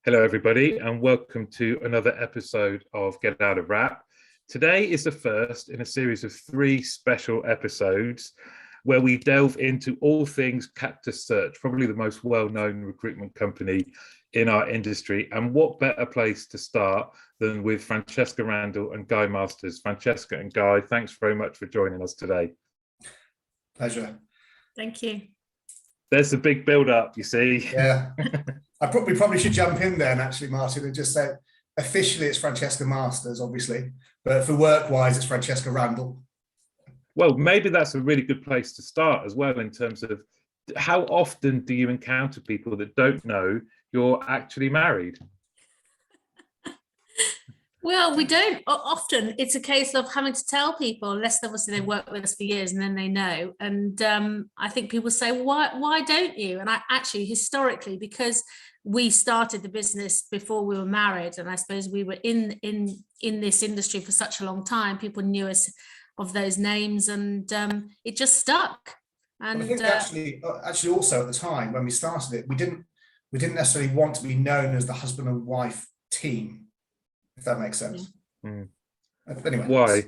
Hello, everybody, and welcome to another episode of Get Out of Rap. Today is the first in a series of 3 special episodes where we delve into all things Cactus Search, probably the most well-known recruitment company in our industry. And what better place to start than with Francesca Randall and Guy Masters. Francesca and Guy, thanks very much for joining us today. Pleasure. Thank you. There's a big build-up, you see. Yeah. We probably should jump in then, actually, Martin, and just say officially it's Francesca Masters, obviously, but for work-wise, it's Francesca Randall. Well, maybe that's a really good place to start as well, in terms of how often do you encounter people that don't know you're actually married? Well, we don't often. It's a case of having to tell people, unless obviously they've worked with us for years and then they know. And I think people say, why don't you? And I actually, historically, because we started the business before we were married, and I suppose we were in this industry for such a long time, people knew us of those names, and it just stuck. And I think actually also at the time when we started it, we didn't necessarily want to be known as the husband and wife team, if that makes sense. Yeah. Anyway, why?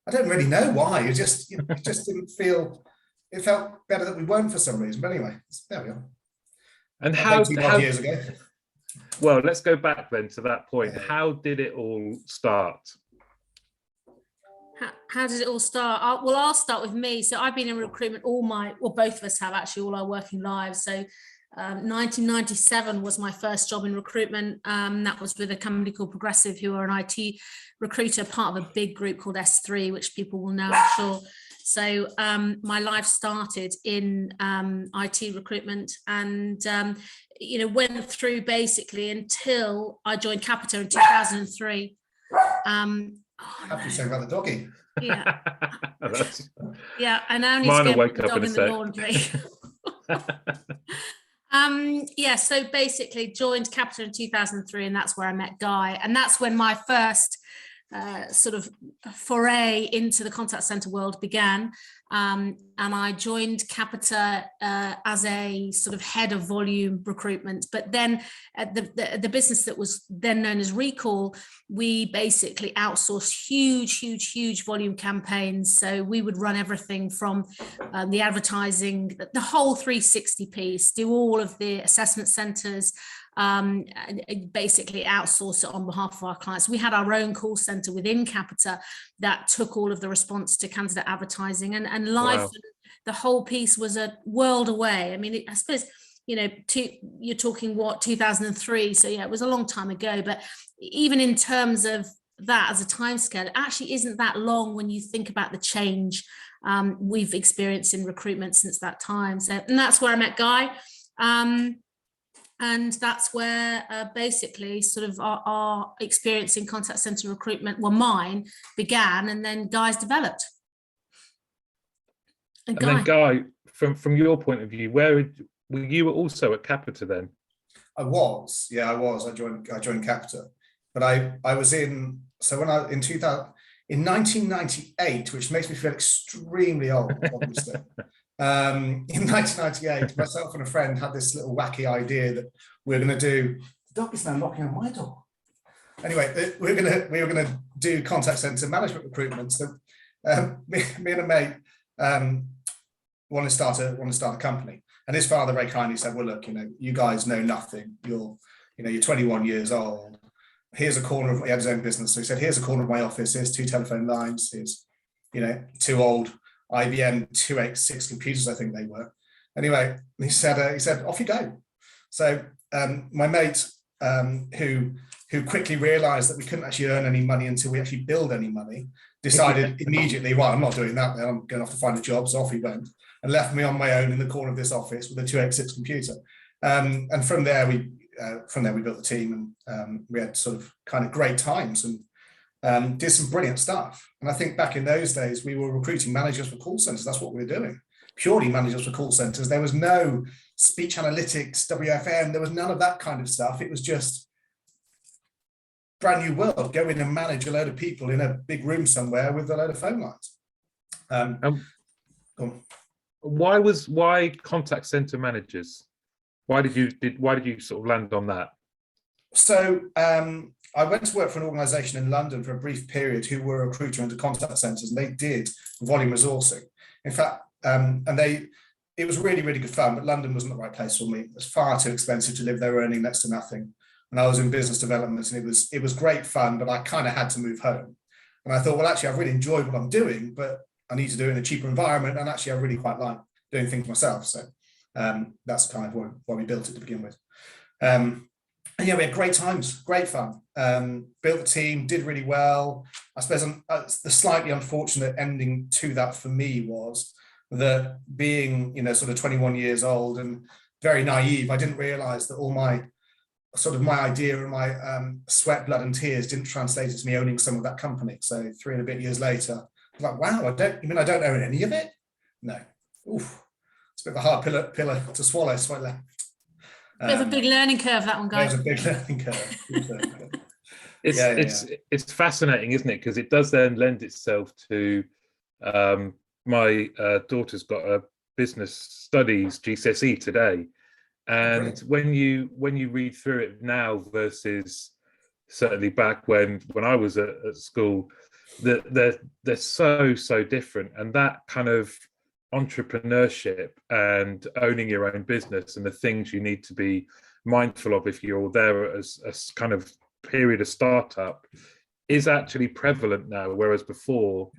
I don't really know why. It just didn't feel. It felt better that we weren't for some reason. But anyway, there we are. And how years ago? Well, let's go back then to that point. Yeah. How did it all start? How did it all start? I'll start with me. So I've been in recruitment both of us have actually all our working lives. So 1997 was my first job in recruitment. That was with a company called Progressive, who are an IT recruiter, part of a big group called S3, which people will know, I'm sure. So my life started in IT recruitment, and went through basically until I joined Capita in 2003. Have to say about the doggy. Yeah. Yeah, I now need Mine to will get wake the up dog in a in the sec. laundry. So basically joined Capita in 2003, and that's where I met Guy, and that's when my first sort of foray into the contact center world began. And I joined Capita as a sort of head of volume recruitment. But then the business that was then known as Recall, we basically outsourced huge volume campaigns. So we would run everything from the advertising, the whole 360 piece, do all of the assessment centers, basically outsource it on behalf of our clients. We had our own call center within Capita that took all of the response to candidate advertising, and life. Wow. The whole piece was a world away. I mean, I suppose, you're talking 2003. So yeah, it was a long time ago, but even in terms of that as a timescale, it actually isn't that long when you think about the change we've experienced in recruitment since that time. So, and that's where I met Guy. And that's where basically sort of our experience in contact center recruitment, mine began, and then Guy's developed. And then Guy, from your point of view, were you also at Capita then? I was. I joined Capita, but I was in. So in 1998, which makes me feel extremely old, obviously. In 1998, myself and a friend had this little wacky idea that we were going to do. The dog is now knocking on my door. Anyway, we were going to do contact center management recruitment. So me and a mate want to start a company, and his father very kindly said, "Well, look, you guys know nothing. You're 21 years old. Here's a corner of." He had his own business, so he said, "Here's a corner of my office. Here's 2 telephone lines. Here's 2 old IBM 286 computers, I think they were." Anyway, he said, "Off you go." So my mate, who quickly realised that we couldn't actually earn any money until we actually build any money, decided immediately, "Well, I'm not doing that. Then I'm going to have to find a job." So off he went, and left me on my own in the corner of this office with a 286 computer. And from there we built the team, and we had sort of kind of great times, and did some brilliant stuff. And I think back in those days, we were recruiting managers for call centers. That's what we were doing. Purely managers for call centers. There was no speech analytics, WFM. There was none of that kind of stuff. It was just brand new world. Go in and manage a load of people in a big room somewhere with a load of phone lines. Why contact center managers? Why did you sort of land on that? So I went to work for an organisation in London for a brief period who were a recruiter into contact centres, and they did volume resourcing. In fact, it was really, really good fun, but London wasn't the right place for me. It was far too expensive to live there, earning next to nothing. And I was in business development, and it was great fun, but I kind of had to move home. And I thought, well, actually, I've really enjoyed what I'm doing, but I need to do it in a cheaper environment. And actually, I really quite like doing things myself. So that's kind of why we built it to begin with. And yeah, we had great times, great fun. Built the team, did really well. I suppose the slightly unfortunate ending to that for me was that being, sort of 21 years old and very naive, I didn't realize that all my idea and my sweat, blood and tears didn't translate into me owning some of that company. So 3 and a bit years later, I was like, wow, I don't own any of it? No. Oof. It's a bit of a hard pillar to swallow, so I left. Bit of a big learning curve, that one, Guy. It was a big learning curve. It's fascinating, isn't it? Because it does then lend itself to my daughter's got a business studies GCSE today, and when you read through it now versus certainly back when I was at school, they're so different, and that kind of entrepreneurship and owning your own business and the things you need to be mindful of if you're there as a kind of period of startup is actually prevalent now, whereas before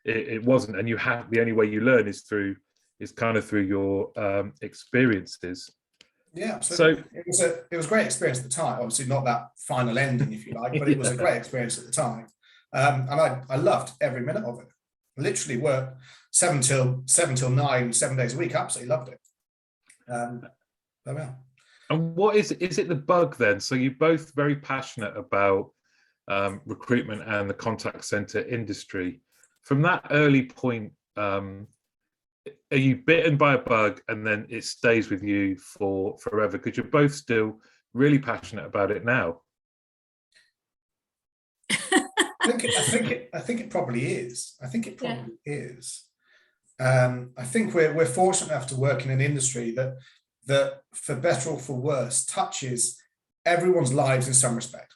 it wasn't. And the only way you learn is through your experiences. Yeah, absolutely. So it was a great experience at the time. Obviously not that final ending, if you like, but it was a great experience at the time. And I loved every minute of it. Literally worked 7 till 9, 7 days a week. Absolutely loved it. Yeah. And what is it the bug then? So you're both very passionate about recruitment and the contact center industry. From that early point, are you bitten by a bug and then it stays with you for forever? Because you're both still really passionate about it now. I think it probably is. I think it probably is. I think we're fortunate enough to work in an industry that for better or for worse touches everyone's lives in some respect.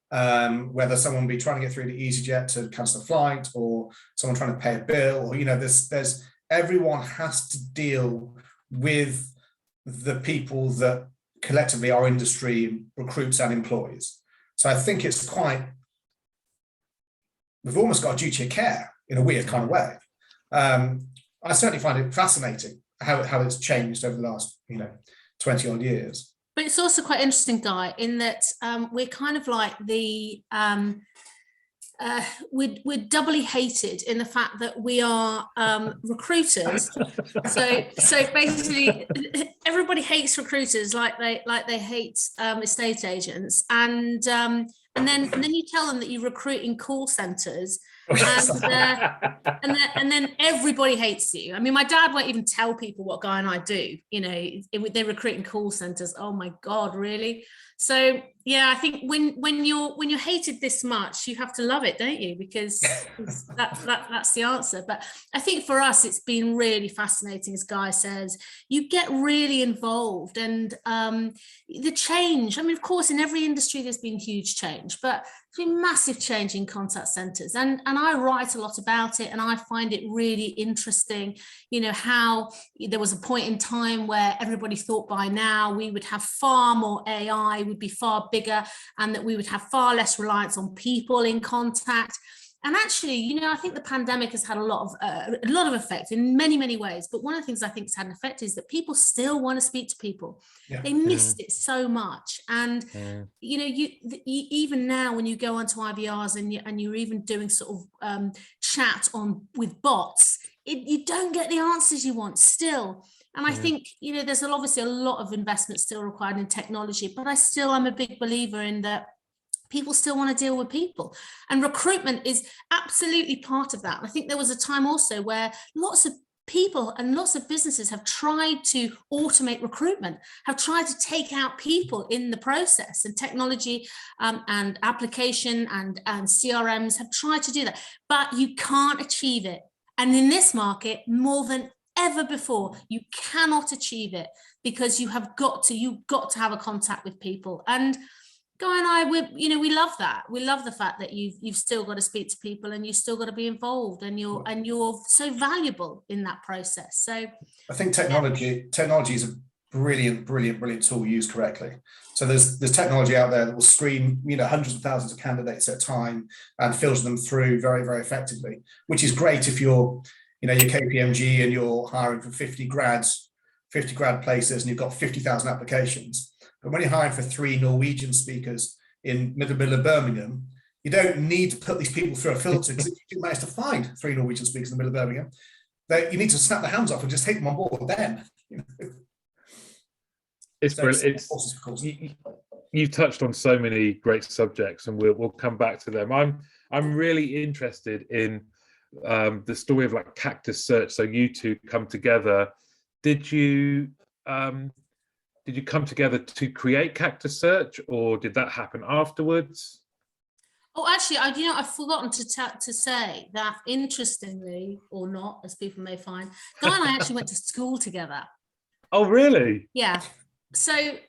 Whether someone be trying to get through to EasyJet to cancel a flight, or someone trying to pay a bill, or there's everyone has to deal with the people that collectively our industry recruits and employs. So I think it's we've almost got a duty of care in a weird kind of way. I certainly find it fascinating how it's changed over the last 20 odd years. But it's also quite interesting, Guy, in that we're kind of like we're doubly hated in the fact that we are recruiters. So basically, everybody hates recruiters like they hate estate agents, and then you tell them that you recruit in call centres. And then everybody hates you. I mean, my dad won't even tell people what Guy and I do. They're recruiting call centers. Oh my God, really? So yeah, I think when you're hated this much, you have to love it, don't you? Because that's the answer. But I think for us, it's been really fascinating, as Guy says. You get really involved, and the change. I mean, of course, in every industry there's been huge change, but there's been massive change in contact centers, and I write a lot about it, and I find it really interesting. How there was a point in time where everybody thought by now we would have far more AI, would be far bigger, and that we would have far less reliance on people in contact. And actually, I think the pandemic has had a lot of effect in many, many ways. But one of the things I think has had an effect is that people still want to speak to people. Yeah. They missed it so much. And, you even now when you go onto IVRs and you're even doing sort of chat with bots, you don't get the answers you want still. And I think, there's obviously a lot of investment still required in technology, but I'm a big believer in that. People still want to deal with people, and recruitment is absolutely part of that. I think there was a time also where lots of people and lots of businesses have tried to automate recruitment, have tried to take out people in the process, and technology and application and CRMs have tried to do that, but you can't achieve it. And in this market, more than ever before, you cannot achieve it, because you've got to have a contact with people. And Guy and I, we love that. We love the fact that you've still got to speak to people and you've still got to be involved, and you're so valuable in that process. So I think technology is a brilliant tool used correctly. So there's technology out there that will screen, hundreds of thousands of candidates at a time and filter them through very, very effectively, which is great if you're, your KPMG and you're hiring for 50 grad places and you've got 50,000 applications. But when you're hiring for 3 Norwegian speakers in middle of Birmingham, you don't need to put these people through a filter, because if you manage to find 3 Norwegian speakers in the middle of Birmingham, you need to snap their hands off and just take them on board then. It's brilliant. You've touched on so many great subjects, and we'll come back to them. I'm really interested in the story of like Cactus Search. So you two come together. Did you come together to create Cactus Search, or did that happen afterwards? Oh, actually, I've forgotten to say that, interestingly or not, as people may find, Guy and I actually went to school together. Oh, really? Yeah. So, he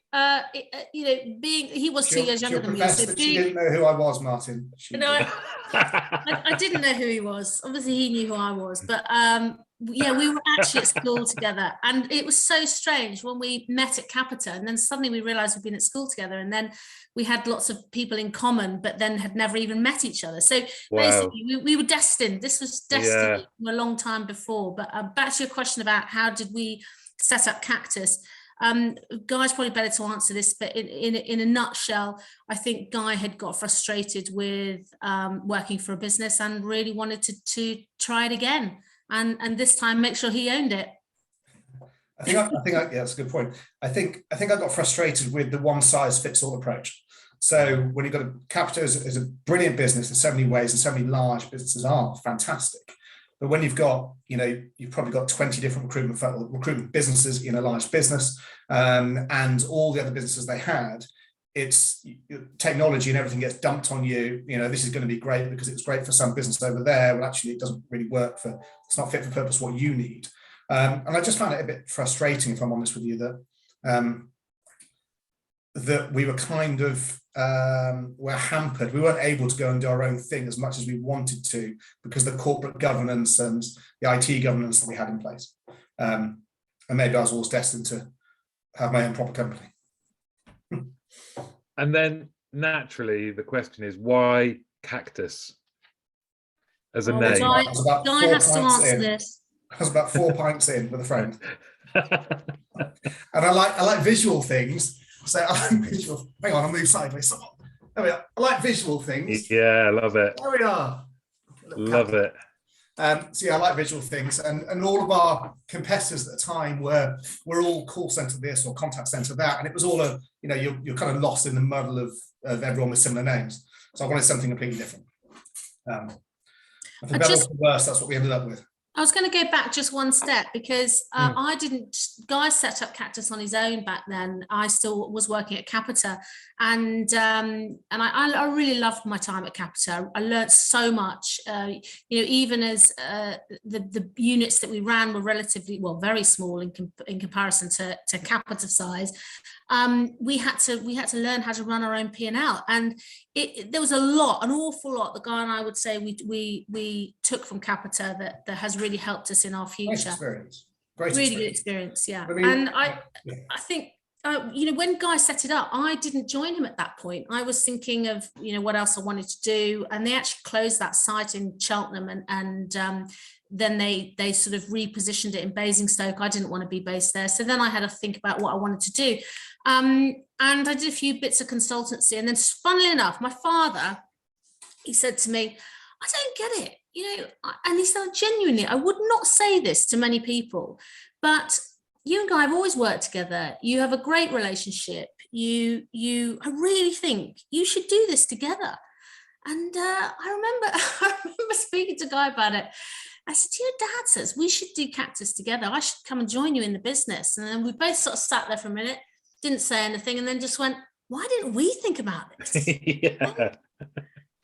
was 2 years younger than me. So she didn't know who I was, Martin. I didn't know who he was. Obviously, he knew who I was. But we were actually at school together. And it was so strange when we met at Capita. And then suddenly we realized we'd been at school together. And then we had lots of people in common, but then had never even met each other. So basically, we were destined. This was destined from a long time before. But back to your question about how did we set up Cactus. Guy's probably better to answer this, but in a nutshell, I think Guy had got frustrated with working for a business and really wanted to try it again, and this time make sure he owned it. I think that's a good point. I think I got frustrated with the one size fits all approach. So when you've got Capita is a brilliant business in so many ways, and so many large businesses are fantastic. But when you've got, you've probably got 20 different recruitment businesses in a large business, and all the other businesses they had, it's technology and everything gets dumped on you. This is going to be great because it's great for some business over there. Well, actually, it doesn't really work it's not fit for purpose what you need. And I just found it a bit frustrating, if I'm honest with you, that we were kind of were hampered. We weren't able to go and do our own thing as much as we wanted to because of the corporate governance and the IT governance that we had in place. And maybe I was always destined to have my own proper company. And then naturally, the question is, why Cactus as a name? Guy has to answer this. I was about 4 pints in with a friend. And I like visual things. So I like visual. Hang on, I'll move sideways. There we are. I like visual things. Yeah, I love it. There we are. Love it. So I like visual things, and all of our competitors at the time were all call center this or contact center that, and it was all you're kind of lost in the muddle of everyone with similar names. So I wanted something completely different. For better or for worse, that's what we ended up with. I was going to go back just one step because Guy set up Cactus on his own back then. I still was working at Capita, and I really loved my time at Capita. I learned so much, even as the units that we ran were relatively, very small in comparison to Capita size. We had to learn how to run our own P&L, and there was an awful lot that Guy and I would say we took from Capita that has really helped us in our future. Great experience, yeah. And I think when Guy set it up, I didn't join him at that point. I was thinking of what else I wanted to do, and they actually closed that site in Cheltenham, and then they sort of repositioned it in Basingstoke. I didn't want to be based there, so then I had to think about what I wanted to do, and I did a few bits of consultancy, and then funnily enough, my father, he said to me, I don't get it, and he said, genuinely, I would not say this to many people, but you and Guy have always worked together. You have a great relationship. I really think you should do this together. And I remember speaking to Guy about it. I said, your dad says we should do Cactus together. I should come and join you in the business. And then we both sort of sat there for a minute, didn't say anything, and then just went, why didn't we think about this? Yeah.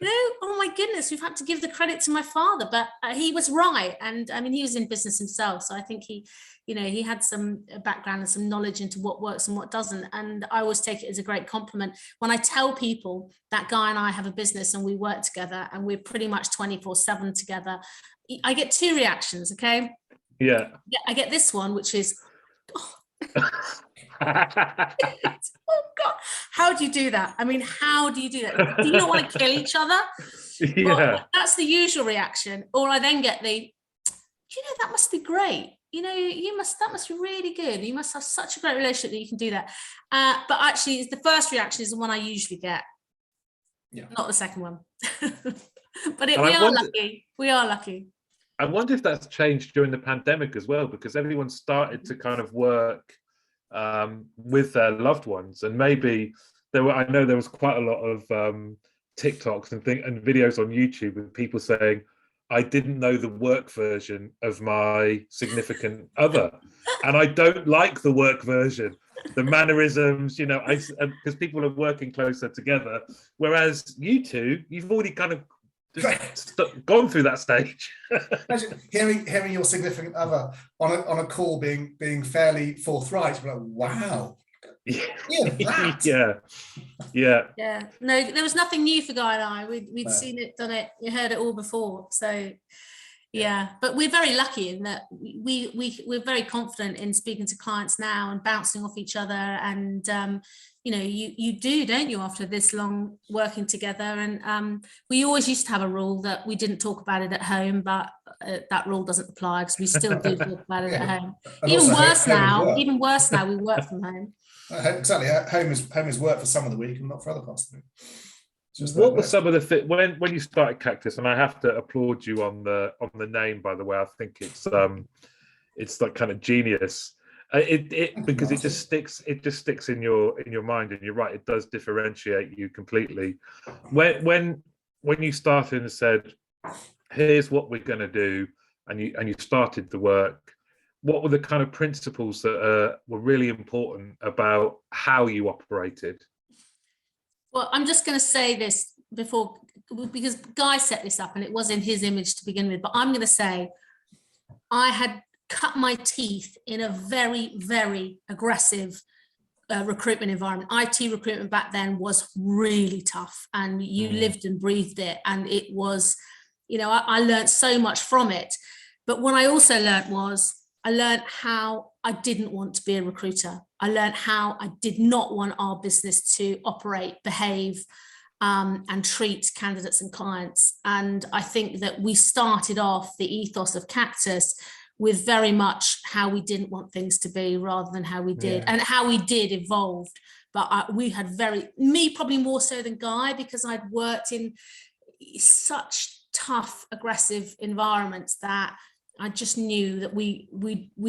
oh my goodness, we've had to give the credit to my father, but he was right. And I mean, he was in business himself, so I think he had some background and some knowledge into what works and what doesn't. And I always take it as a great compliment when I tell people that Guy and I have a business and we work together and we're pretty much 24/7 together. I get two reactions. Okay. Yeah. I get this one, which is, oh, oh God, how do you do that? I mean, how do you do that? Do you not want to kill each other? Yeah. Well, that's the usual reaction. Or I then get that must be great. That must be really good. You must have such a great relationship that you can do that. But actually, the first reaction is the one I usually get. Yeah. Not the second one. But we are lucky. We are lucky. I wonder if that's changed during the pandemic as well, because everyone started to kind of work with their loved ones, and maybe I know there was quite a lot of TikToks and videos on YouTube with people saying, I didn't know the work version of my significant other, and I don't like the work version, the mannerisms, because people are working closer together, whereas you two, you've already kind of gone through that stage. Imagine hearing your significant other on a call being fairly forthright. Like, wow. Yeah. No, there was nothing new for Guy and I. We'd seen it, done it, you heard it all before. So yeah, but we're very lucky in that we're very confident in speaking to clients now and bouncing off each other. And you do, don't you, after this long working together? And we always used to have a rule that we didn't talk about it at home, but that rule doesn't apply because we still do talk about it at home. Even worse now, we work from home. Exactly. Home is work for some of the week and not for other parts of the week. What were some of the when you started Cactus? And I have to applaud you on the name, by the way. I think it's like kind of genius. Because it just sticks in your mind, and you're right, it does differentiate you completely. When you started and said, here's what we're going to do, and you started the work, what were the kind of principles that were really important about how you operated? Well, I'm just going to say this before, because Guy set this up and it was in his image to begin with, but I'm going to say I had cut my teeth in a very, very aggressive recruitment environment. IT recruitment back then was really tough, and you lived and breathed it. And it was, I learned so much from it. But what I also learned was I learned how I didn't want to be a recruiter. I learned how I did not want our business to operate, behave, and treat candidates and clients. And I think that we started off the ethos of Cactus with very much how we didn't want things to be rather than how we did, and how we did evolved. But we had me probably more so than Guy, because I'd worked in such tough, aggressive environments that I just knew that we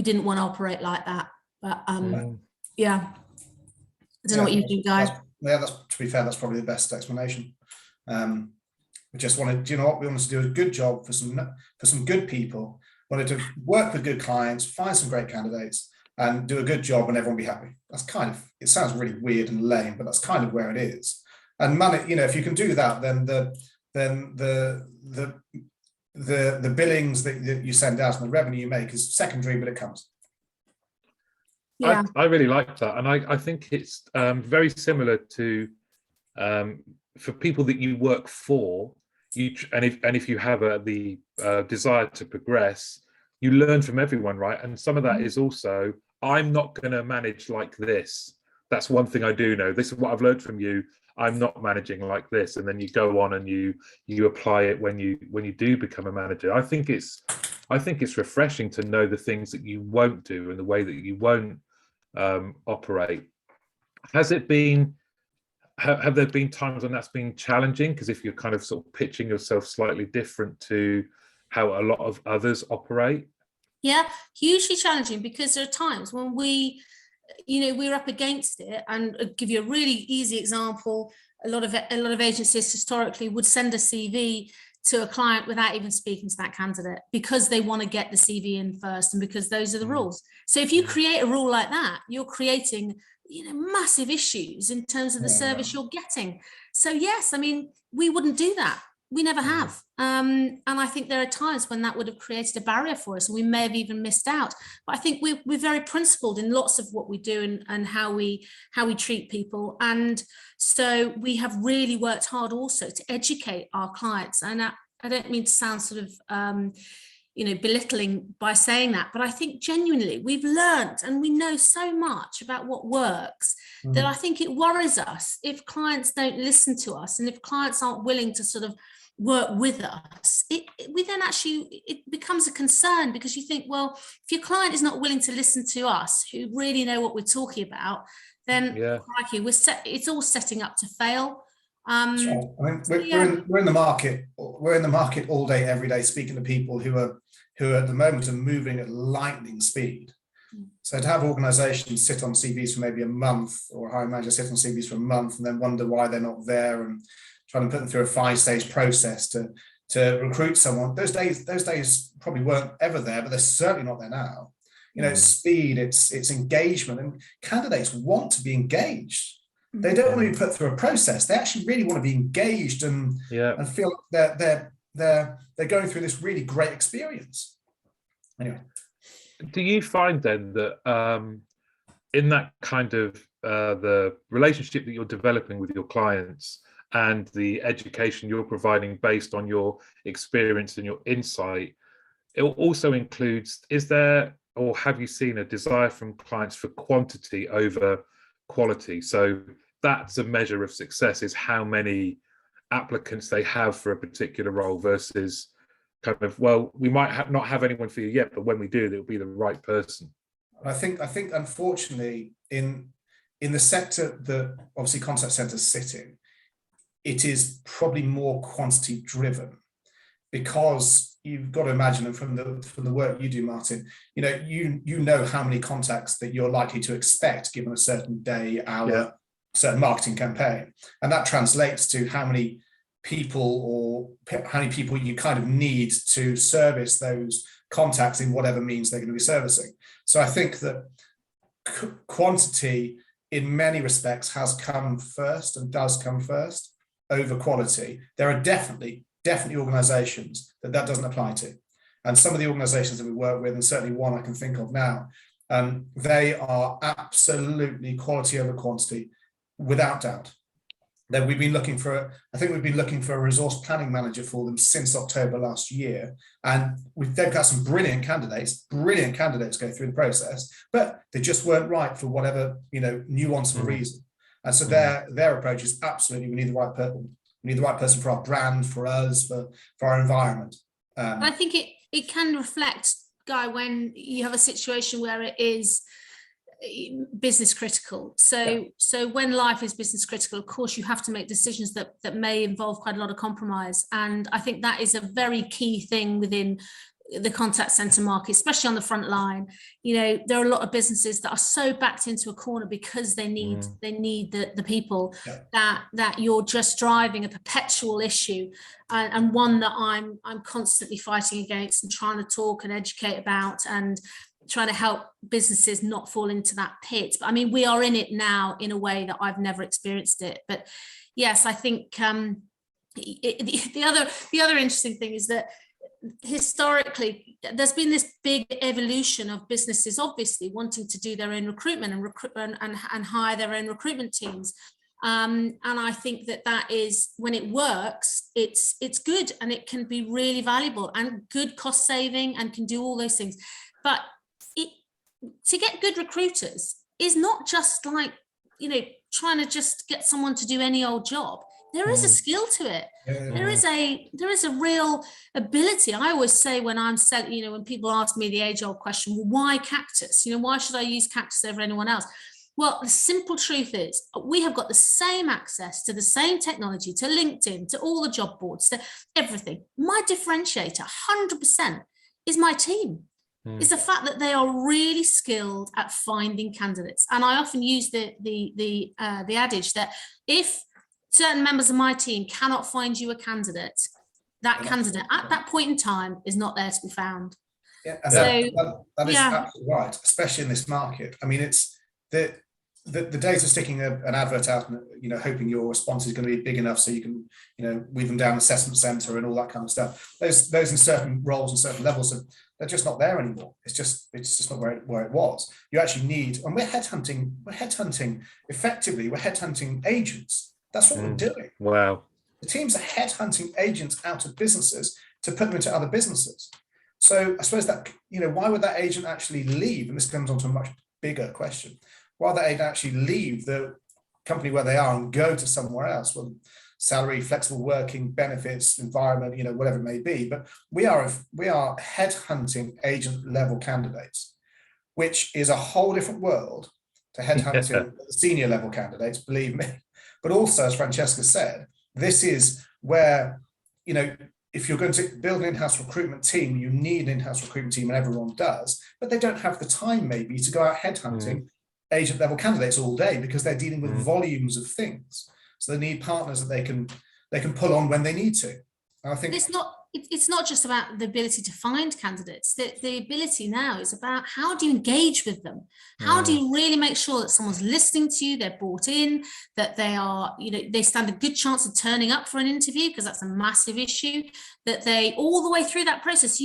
didn't want to operate like that. But yeah, I don't know what you think, guys. That's to be fair, that's probably the best explanation. We just wanted, we wanted to do a good job for some good people. Wanted to work with good clients, find some great candidates, and do a good job, and everyone be happy. That's kind of, it sounds really weird and lame, but that's kind of where it is. And money, if you can do that, then the billings that you send out and the revenue you make is secondary, but it comes. Yeah. I really like that, and I think it's very similar to for people that you work for. If you have the desire to progress, you learn from everyone, right? And some of that is also, I'm not going to manage like this. That's one thing I do know. This is what I've learned from you. I'm not managing like this. And then you go on and you apply it when you do become a manager. I think it's refreshing to know the things that you won't do and the way that you won't operate. Have there been times when that's been challenging? Because if you're kind of sort of pitching yourself slightly different to how a lot of others operate. Yeah, hugely challenging, because there are times when we're up against it. And I'll give you a really easy example. A lot of agencies historically would send a CV to a client without even speaking to that candidate, because they want to get the CV in first, and because those are the rules. So if you create a rule like that, you're creating massive issues in terms of the service you're getting. So yes, I mean, we wouldn't do that. We never have. And I think there are times when that would have created a barrier for us, and we may have even missed out. But I think we're very principled in lots of what we do and how we treat people. And so we have really worked hard also to educate our clients. And I don't mean to sound sort of belittling by saying that, but I think genuinely we've learned and we know so much about what works that I think it worries us if clients don't listen to us, and if clients aren't willing to sort of work with us. It becomes a concern, because you think, well, if your client is not willing to listen to us, who really know what we're talking about, then crikey, it's all setting up to fail. That's right. I mean, we're in the market. We're in the market all day, every day, speaking to people who are at the moment are moving at lightning speed. So to have organisations sit on CVs for maybe a month, or a hiring manager sit on CVs for a month, and then wonder why they're not there, and trying to put them through a 5-stage process to recruit someone. Those days probably weren't ever there, but they're certainly not there now. It's speed, it's engagement, and candidates want to be engaged. They don't want to be put through a process. They actually really want to be engaged and feel that they're going through this really great experience. Anyway, do you find then that in that kind of the relationship that you're developing with your clients and the education you're providing based on your experience and your insight, it also includes, is there, or have you seen a desire from clients for quantity over quality? So that's a measure of success, is how many applicants they have for a particular role versus kind of, well, we might not have anyone for you yet, but when we do, it'll be the right person. I think unfortunately in the sector that obviously contact centers sit in, it is probably more quantity driven, because you've got to imagine, and from the work you do, Martin, you know how many contacts that you're likely to expect given a certain day, hour, certain marketing campaign, and that translates to how many people you kind of need to service those contacts in whatever means they're going to be servicing. So I think that quantity in many respects has come first, and does come first, over quality. There are definitely organizations that doesn't apply to, and some of the organizations that we work with, and certainly one I can think of now, they are absolutely quality over quantity, without doubt. That we've been looking for a resource planning manager for them since October last year, and they've got some brilliant candidates go through the process, but they just weren't right for whatever nuance of a reason. And so their approach is absolutely, we need the right person. We need the right person for our brand, for us, for our environment. I think it can reflect, Guy, when you have a situation where it is business critical. So when life is business critical, of course, you have to make decisions that may involve quite a lot of compromise. And I think that is a very key thing within the contact center market, especially on the front line. There are a lot of businesses that are so backed into a corner because they need the people, that you're just driving a perpetual issue, and one that I'm constantly fighting against and trying to talk and educate about, and trying to help businesses not fall into that pit. But I mean, we are in it now in a way that I've never experienced it. But yes, I think the other interesting thing is that historically there's been this big evolution of businesses obviously wanting to do their own recruitment and hire their own recruitment teams, and I think that is, when it works, it's good, and it can be really valuable and good cost saving, and can do all those things. But to get good recruiters is not just like trying to just get someone to do any old job. There is a skill to it. There is a real ability. I always say when I'm selling, when people ask me the age-old question, well, why Cactus? Why should I use Cactus over anyone else? Well, the simple truth is we have got the same access to the same technology, to LinkedIn, to all the job boards, to everything. My differentiator, 100%, is my team. Is the fact that they are really skilled at finding candidates. And I often use the adage that if certain members of my team cannot find you a candidate, that candidate at that point in time is not there to be found. Yeah, and that is absolutely right, especially in this market. I mean, it's that the days of sticking an advert out and, you know, hoping your response is going to be big enough so you can, you know, weave them down an assessment center and all that kind of stuff. Those in certain roles and certain levels, they're just not there anymore. It's just not where it was. You actually need, and we're headhunting effectively. We're headhunting agents. That's what we're doing. Wow. The teams are headhunting agents out of businesses to put them into other businesses. So I suppose that, you know, why would that agent actually leave? And this comes on to a much bigger question. Why would that agent actually leave the company where they are and go to somewhere else? Well, salary, flexible working, benefits, environment, you know, whatever it may be. But we are headhunting agent level candidates, which is a whole different world to headhunting senior level candidates, believe me. But also, as Francesca said, this is where, you know, if you're going to build an in-house recruitment team, you need an in-house recruitment team, and everyone does, but they don't have the time maybe to go out headhunting agent level candidates all day because they're dealing with volumes of things. So they need partners that they can pull on when they need to. And I think it's not just about the ability to find candidates. The ability now is about how do you engage with them? How do you really make sure that someone's listening to you, they're bought in, that they are, you know, they stand a good chance of turning up for an interview, because that's a massive issue, that they, all the way through that process,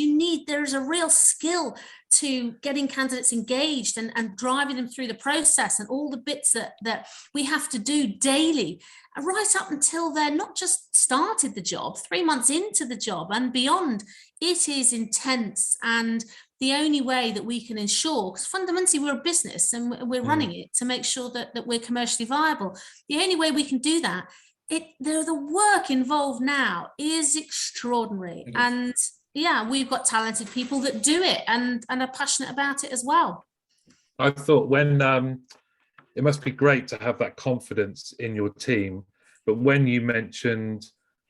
there is a real skill to getting candidates engaged and driving them through the process and all the bits that we have to do daily, right up until they're not just started the job, 3 months into the job and beyond. It is intense, and the only way that we can ensure, because fundamentally we're a business and we're running it to make sure that we're commercially viable, the only way we can do that, the work involved now is extraordinary. And yeah, we've got talented people that do it and are passionate about it as well. I thought when it must be great to have that confidence in your team, but when you mentioned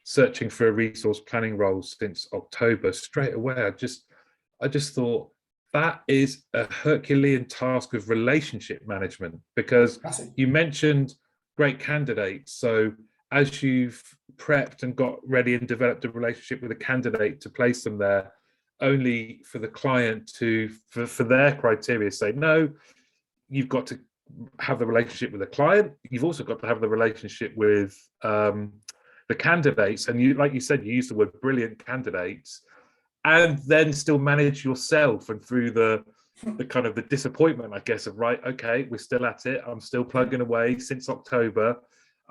searching for a resource planning role since October, straight away I just thought that is a Herculean task of relationship management, because you mentioned great candidates. So as you've prepped and got ready and developed a relationship with a candidate to place them there, only for the client to, for their criteria, say, no, you've got to have the relationship with the client. You've also got to have the relationship with the candidates. And you, like you said, you used the word brilliant candidates, and then still manage yourself and through the kind of the disappointment, I guess, of right, okay, we're still at it. I'm still plugging away since October.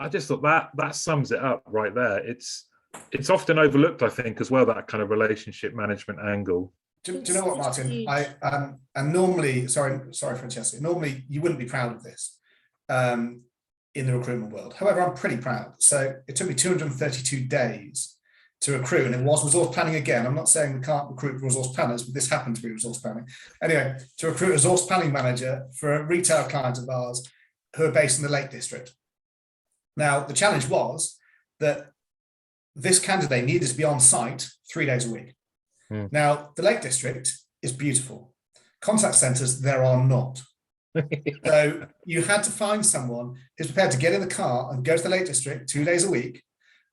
I just thought that sums it up right there. It's often overlooked, I think, as well, that kind of relationship management angle. Do you know what, Martin? And normally, sorry, Francesca, normally you wouldn't be proud of this in the recruitment world. However, I'm pretty proud. So it took me 232 days to recruit, and it was resource planning again. I'm not saying we can't recruit resource planners, but this happened to be resource planning. Anyway, to recruit a resource planning manager for a retail client of ours who are based in the Lake District. Now, the challenge was that this candidate needed to be on site 3 days a week. Now, the Lake District is beautiful. Contact centres, there are not. So you had to find someone who's prepared to get in the car and go to the Lake District 2 days a week,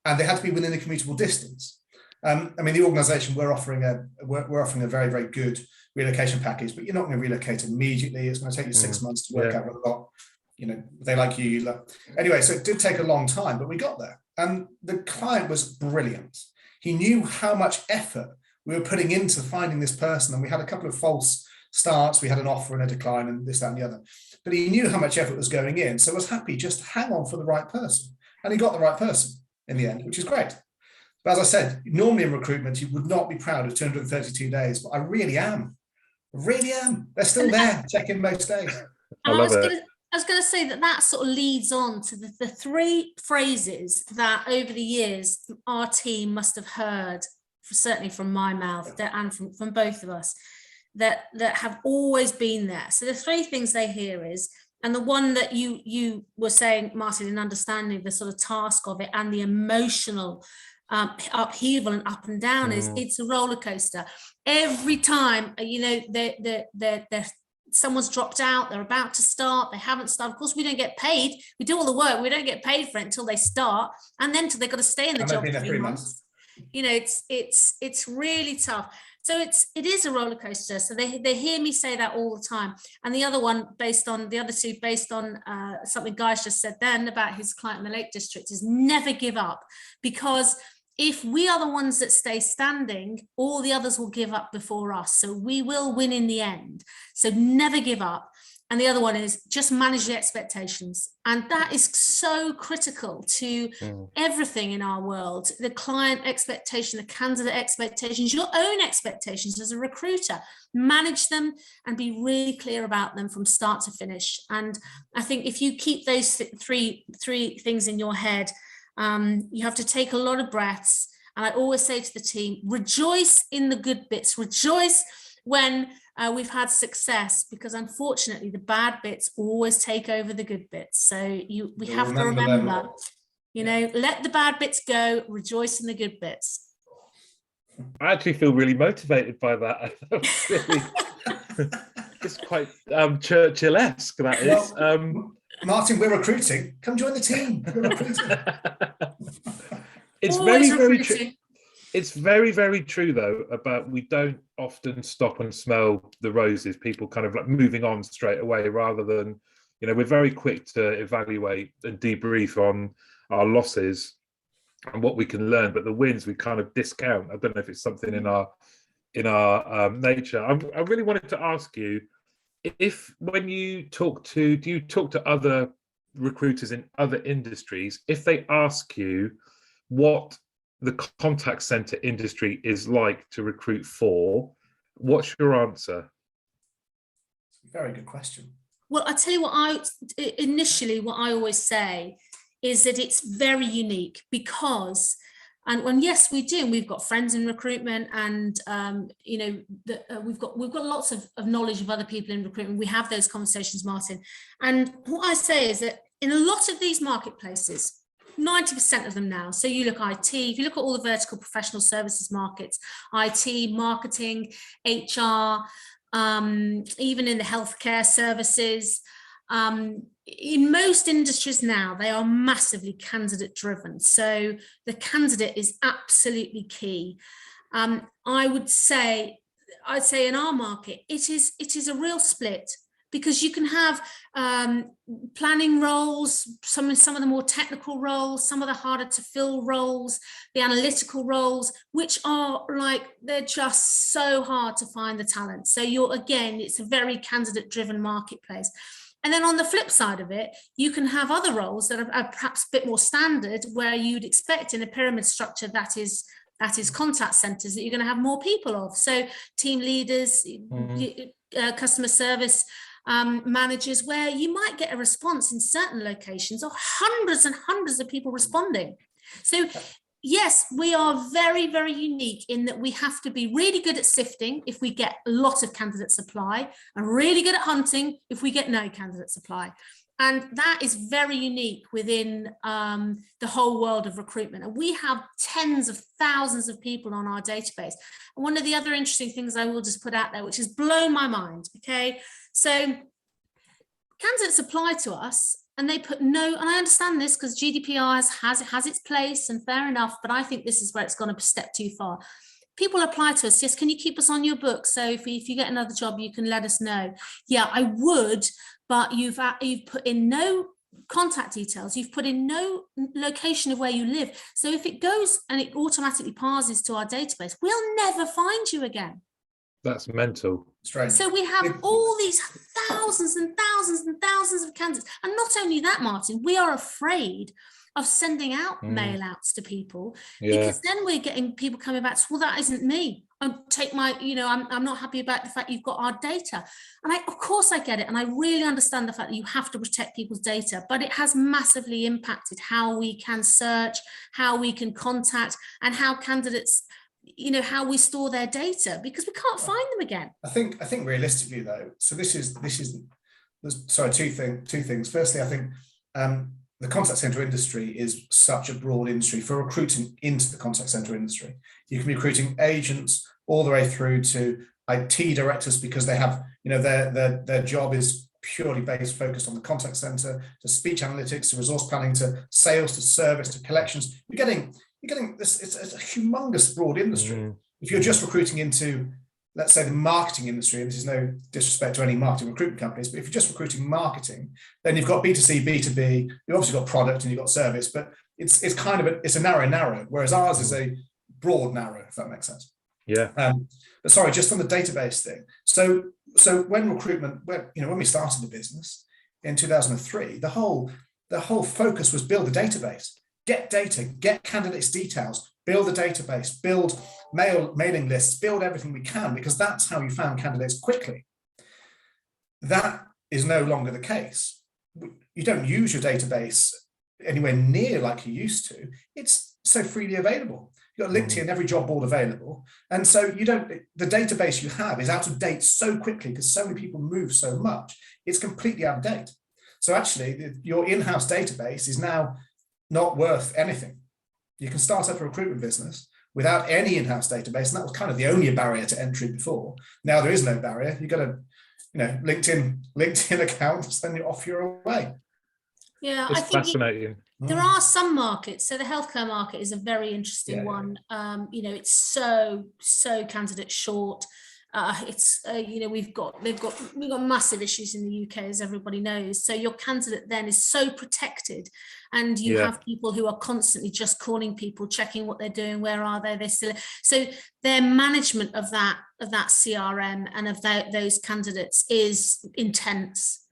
and they had to be within a commutable distance. I mean, the organisation, we're offering a very, very good relocation package, but you're not going to relocate immediately. It's going to take you 6 months to work out whether or not, you know, they like you. Anyway, so it did take a long time, but we got there. And the client was brilliant. He knew how much effort we were putting into finding this person. And we had a couple of false starts. We had an offer and a decline and this, that, and the other. But he knew how much effort was going in. So was happy just to hang on for the right person. And he got the right person in the end, which is great. But as I said, normally in recruitment, you would not be proud of 232 days, but I really am. They're still there, checking most days. I love it. I was going to say that sort of leads on to the three phrases that over the years our team must have heard, certainly from my mouth and from both of us, that have always been there. So the three things they hear is, and the one that you were saying, Martin, in understanding the sort of task of it and the emotional upheaval and up and down, is it's a roller coaster. Every time, you know, they're someone's dropped out, they're about to start, they haven't started. Of course, we don't get paid. We do all the work. We don't get paid for it until they start, and then until they've got to stay in the job for 3 months. You know, it's really tough. So it is a roller coaster. So they hear me say that all the time. And the other one, based on something Guy's just said then about his client in the Lake District, is never give up, because if we are the ones that stay standing, all the others will give up before us. So we will win in the end. So never give up. And the other one is just manage the expectations. And that is so critical to everything in our world. The client expectation, the candidate expectations, your own expectations as a recruiter. Manage them and be really clear about them from start to finish. And I think if you keep those three things in your head, you have to take a lot of breaths. And I always say to the team, rejoice in the good bits. Rejoice when we've had success, because unfortunately the bad bits always take over the good bits. So we have to remember, let the bad bits go, rejoice in the good bits. I actually feel really motivated by that. It's quite Churchill-esque, that is. Martin, we're recruiting. Come join the team. We're recruiting. It's always very, very true. It's very, very true, though, about we don't often stop and smell the roses, people kind of like moving on straight away, rather than, we're very quick to evaluate and debrief on our losses and what we can learn, but the wins we kind of discount. I don't know if it's something in our nature. I really wanted to ask you, if when you do you talk to other recruiters in other industries, if they ask you what the contact center industry is like to recruit for, what's your answer? Very good question. Well, I tell you what I always say is that it's very unique, because, and when, yes, we do, we've got friends in recruitment, and we've got lots of knowledge of other people in recruitment. We have those conversations, Martin. And what I say is that in a lot of these marketplaces, 90% of them now. So you look IT, if you look at all the vertical professional services markets, IT, marketing, HR, even in the healthcare services, in most industries now, they are massively candidate driven. So the candidate is absolutely key. I'd say in our market, it is a real split, because you can have planning roles, some of the more technical roles, some of the harder to fill roles, the analytical roles, which are they're just so hard to find the talent. So it's a very candidate driven marketplace. And then on the flip side of it, you can have other roles that are perhaps a bit more standard, where you'd expect in a pyramid structure that is contact centers that you're going to have more people of. So team leaders, customer service managers, where you might get a response in certain locations of hundreds and hundreds of people responding. So yes, we are very, very unique in that we have to be really good at sifting if we get a lot of candidate supply, and really good at hunting if we get no candidate supply. And that is very unique within the whole world of recruitment. And we have tens of thousands of people on our database. And one of the other interesting things I will just put out there, which has blown my mind, okay? So candidates apply to us and they put no, and I understand this because GDPR has its place, and fair enough, but I think this is where it's gone a step too far. People apply to us, yes, can you keep us on your books? So if you get another job, you can let us know. Yeah, I would, but you've put in no contact details, you've put in no location of where you live. So if it goes and it automatically parses to our database, we'll never find you again. That's mental. Strange. So we have all these thousands and thousands and thousands of candidates. And not only that, Martin, we are afraid of sending out mail outs to people, because then we're getting people coming back to, well, that isn't me. I'm not happy about the fact you've got our data. And of course I get it. And I really understand the fact that you have to protect people's data, but it has massively impacted how we can search, how we can contact, and how candidates, how we store their data, because we can't find them again. I think realistically though, so this is two things. Firstly, I think the contact center industry is such a broad industry for recruiting into the contact center industry. You can be recruiting agents all the way through to IT directors, because they have, their job is purely focused on the contact center, to speech analytics, to resource planning, to sales, to service, to collections. You're getting this. It's a humongous broad industry. If you're just recruiting into, let's say, the marketing industry, and this is no disrespect to any marketing recruitment companies, but if you're just recruiting marketing, then you've got B2C, B2B, you've obviously got product and you've got service, but it's kind of it's a narrow, whereas ours is a broad narrow, if that makes sense. Yeah. But sorry, just on the database thing. So when recruitment, when we started the business in 2003, the whole focus was build a database, get data, get candidates' details, build a database, build mailing lists, build everything we can, because that's how you found candidates quickly. That is no longer the case. You don't use your database anywhere near like you used to. It's so freely available. You've got LinkedIn, every job board available. And so the database you have is out of date so quickly because so many people move so much. It's completely out of date. So actually your in-house database is now not worth anything. You can start up a recruitment business without any in-house database. And that was kind of the only barrier to entry before. Now there is no barrier. You've got a LinkedIn account, then you're off your way. Yeah, it's I think fascinating. There are some markets. So the healthcare market is a very interesting one. It's so candidate short. We've got massive issues in the UK, as everybody knows. So your candidate then is so protected, and you have people who are constantly just calling people, checking what they're doing, where are they? They still. So their management of that CRM and of those candidates is intense.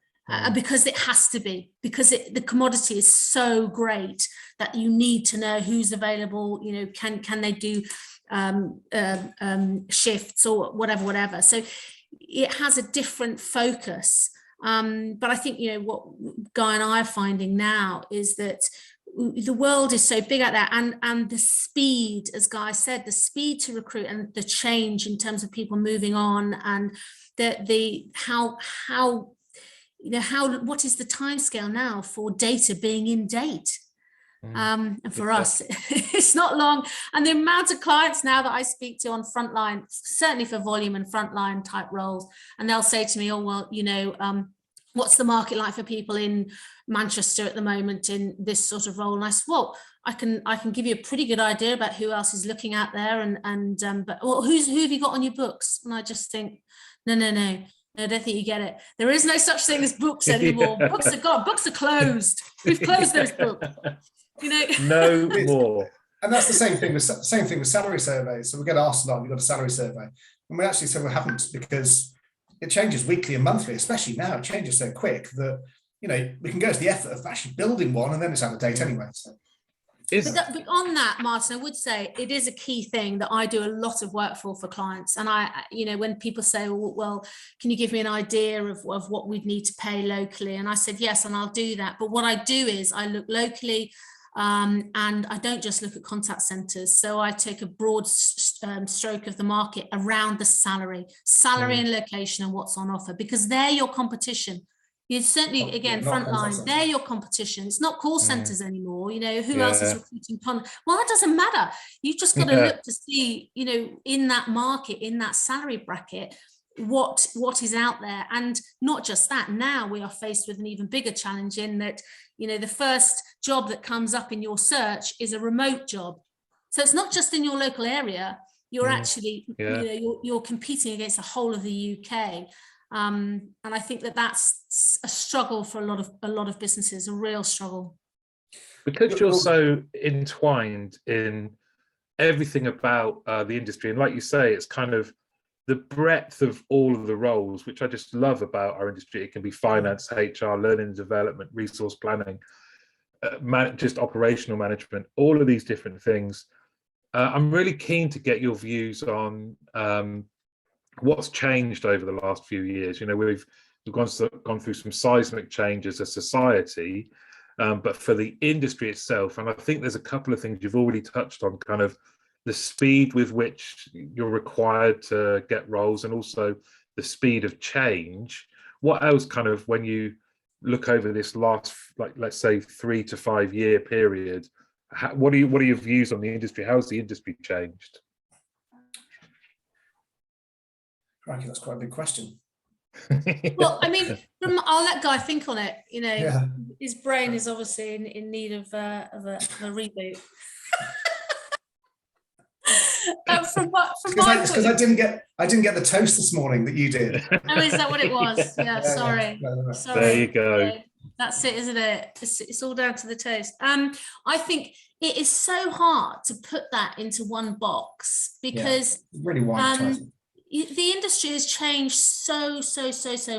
Because it has to be, because the commodity is so great that you need to know who's available. Can they do shifts or whatever. So it has a different focus. But I think what Guy and I are finding now is that the world is so big out there, and the speed, as Guy said, the speed to recruit and the change in terms of people moving on, and what is the timescale now for data being in date? And for us, it's not long. And the amount of clients now that I speak to on frontline, certainly for volume and frontline type roles, and they'll say to me, oh, well, what's the market like for people in Manchester at the moment in this sort of role? And I said, well, I can give you a pretty good idea about who else is looking out there, but who have you got on your books? And I just think, no. I don't think you get it. There is no such thing as books anymore. Books are gone. Books are closed. We've closed those books. No more. And that's the same thing with salary surveys. So we get asked a lot. We've got a salary survey, and we actually said we haven't, because it changes weekly and monthly. Especially now, it changes so quick that we can go to the effort of actually building one, and then it's out of date anyway. So. But on that, Martin, I would say it is a key thing that I do a lot of work for clients. And when people say, well, can you give me an idea of what we'd need to pay locally? And I said, yes, and I'll do that. But what I do is I look locally, and I don't just look at contact centres. So I take a broad stroke of the market around the salary and location and what's on offer, because they're your competition. You certainly, again, frontline, they're your competition. It's not call centers anymore. Who else is recruiting? Well, that doesn't matter. You've just got to look to see, in that market, in that salary bracket, what is out there. And not just that, now we are faced with an even bigger challenge in that, the first job that comes up in your search is a remote job. So it's not just in your local area. You're actually, you're competing against the whole of the UK. And I think that's a struggle for a lot of businesses, a real struggle. Because you're so entwined in everything about the industry, and like you say, it's kind of the breadth of all of the roles, which I just love about our industry. It can be finance, HR, learning and development, resource planning, just operational management, all of these different things. I'm really keen to get your views on what's changed over the last few years. We've gone through some seismic change as a society, but for the industry itself, and I think there's a couple of things you've already touched on, kind of the speed with which you're required to get roles, and also the speed of change. What else, kind of, when you look over this last, let's say 3 to 5 year period, what are your views on the industry? How has the industry changed? Crikey, that's quite a big question. Well, I mean, I'll let Guy think on it. His brain is obviously in need of a reboot. From my because I didn't get the toast this morning that you did. Oh, is that what it was? Yeah, sorry. No. Sorry. There you go. Yeah, that's it, isn't it? It's all down to the toast. I think it is so hard to put that into one box because really wide the industry has changed so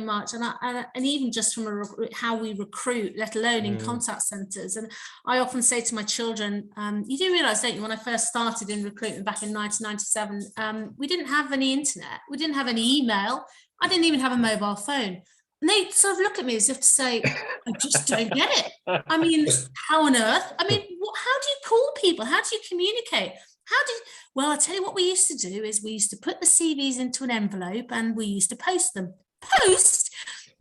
much, and even just from how we recruit, let alone in contact centers. And I often say to my children, you do realize, don't you, when I first started in recruitment back in 1997, we didn't have any internet, we didn't have any email, I didn't even have a mobile phone. And they sort of look at me as if to say, I just don't get it. I mean, how on earth? I mean, how do you call people? How do you communicate? Well, I'll tell you what we used to do is we used to put the CVs into an envelope and we used to post them. Post?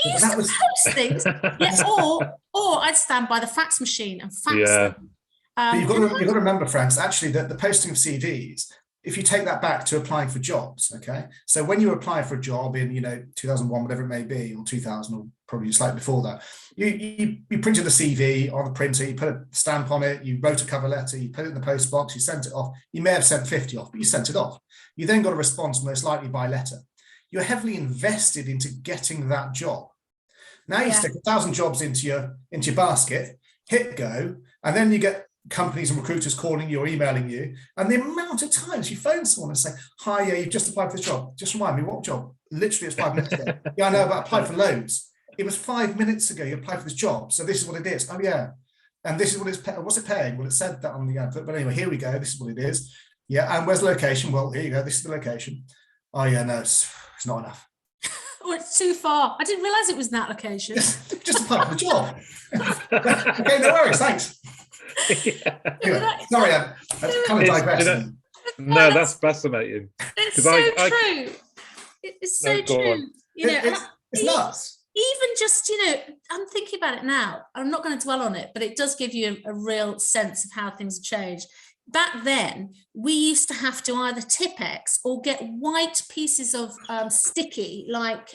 You used to post things? Yes, or I'd stand by the fax machine and fax them. But you've got to remember, Franz, actually, that the posting of CVs, if you take that back to applying for jobs, okay? So when you apply for a job in, 2001, whatever it may be, or 2000, or probably slightly before that, you printed a CV on the printer, you put a stamp on it, you wrote a cover letter, you put it in the post box, you sent it off. You may have sent 50 off, but you sent it off. You then got a response, most likely by letter. You're heavily invested into getting that job. Now you stick 1,000 jobs into your basket, hit go, and then you get companies and recruiters calling you or emailing you, and the amount of times you phone someone and say, hi, yeah, you've just applied for this job. Just remind me, what job? Literally, it's 5 minutes ago. Yeah, I know, but I applied for loads. It was 5 minutes ago you applied for this job, so this is what it is. Oh, yeah. And this is what it's what's it paying? Well, it said that on the advert, but anyway, here we go. This is what it is. Yeah, and where's the location? Well, here you go. This is the location. Oh, yeah, no, it's not enough. Oh, it's too far. I didn't realize it was in that location. Just apply for the job. Okay, no worries, thanks. Anyway, sorry, I'm kind of digressing. No, that's fascinating. It's so true. It's so true. It's nuts. Even just, I'm thinking about it now. I'm not going to dwell on it, but it does give you a real sense of how things have changed. Back then, we used to have to either Tipp-Ex or get white pieces of sticky, like,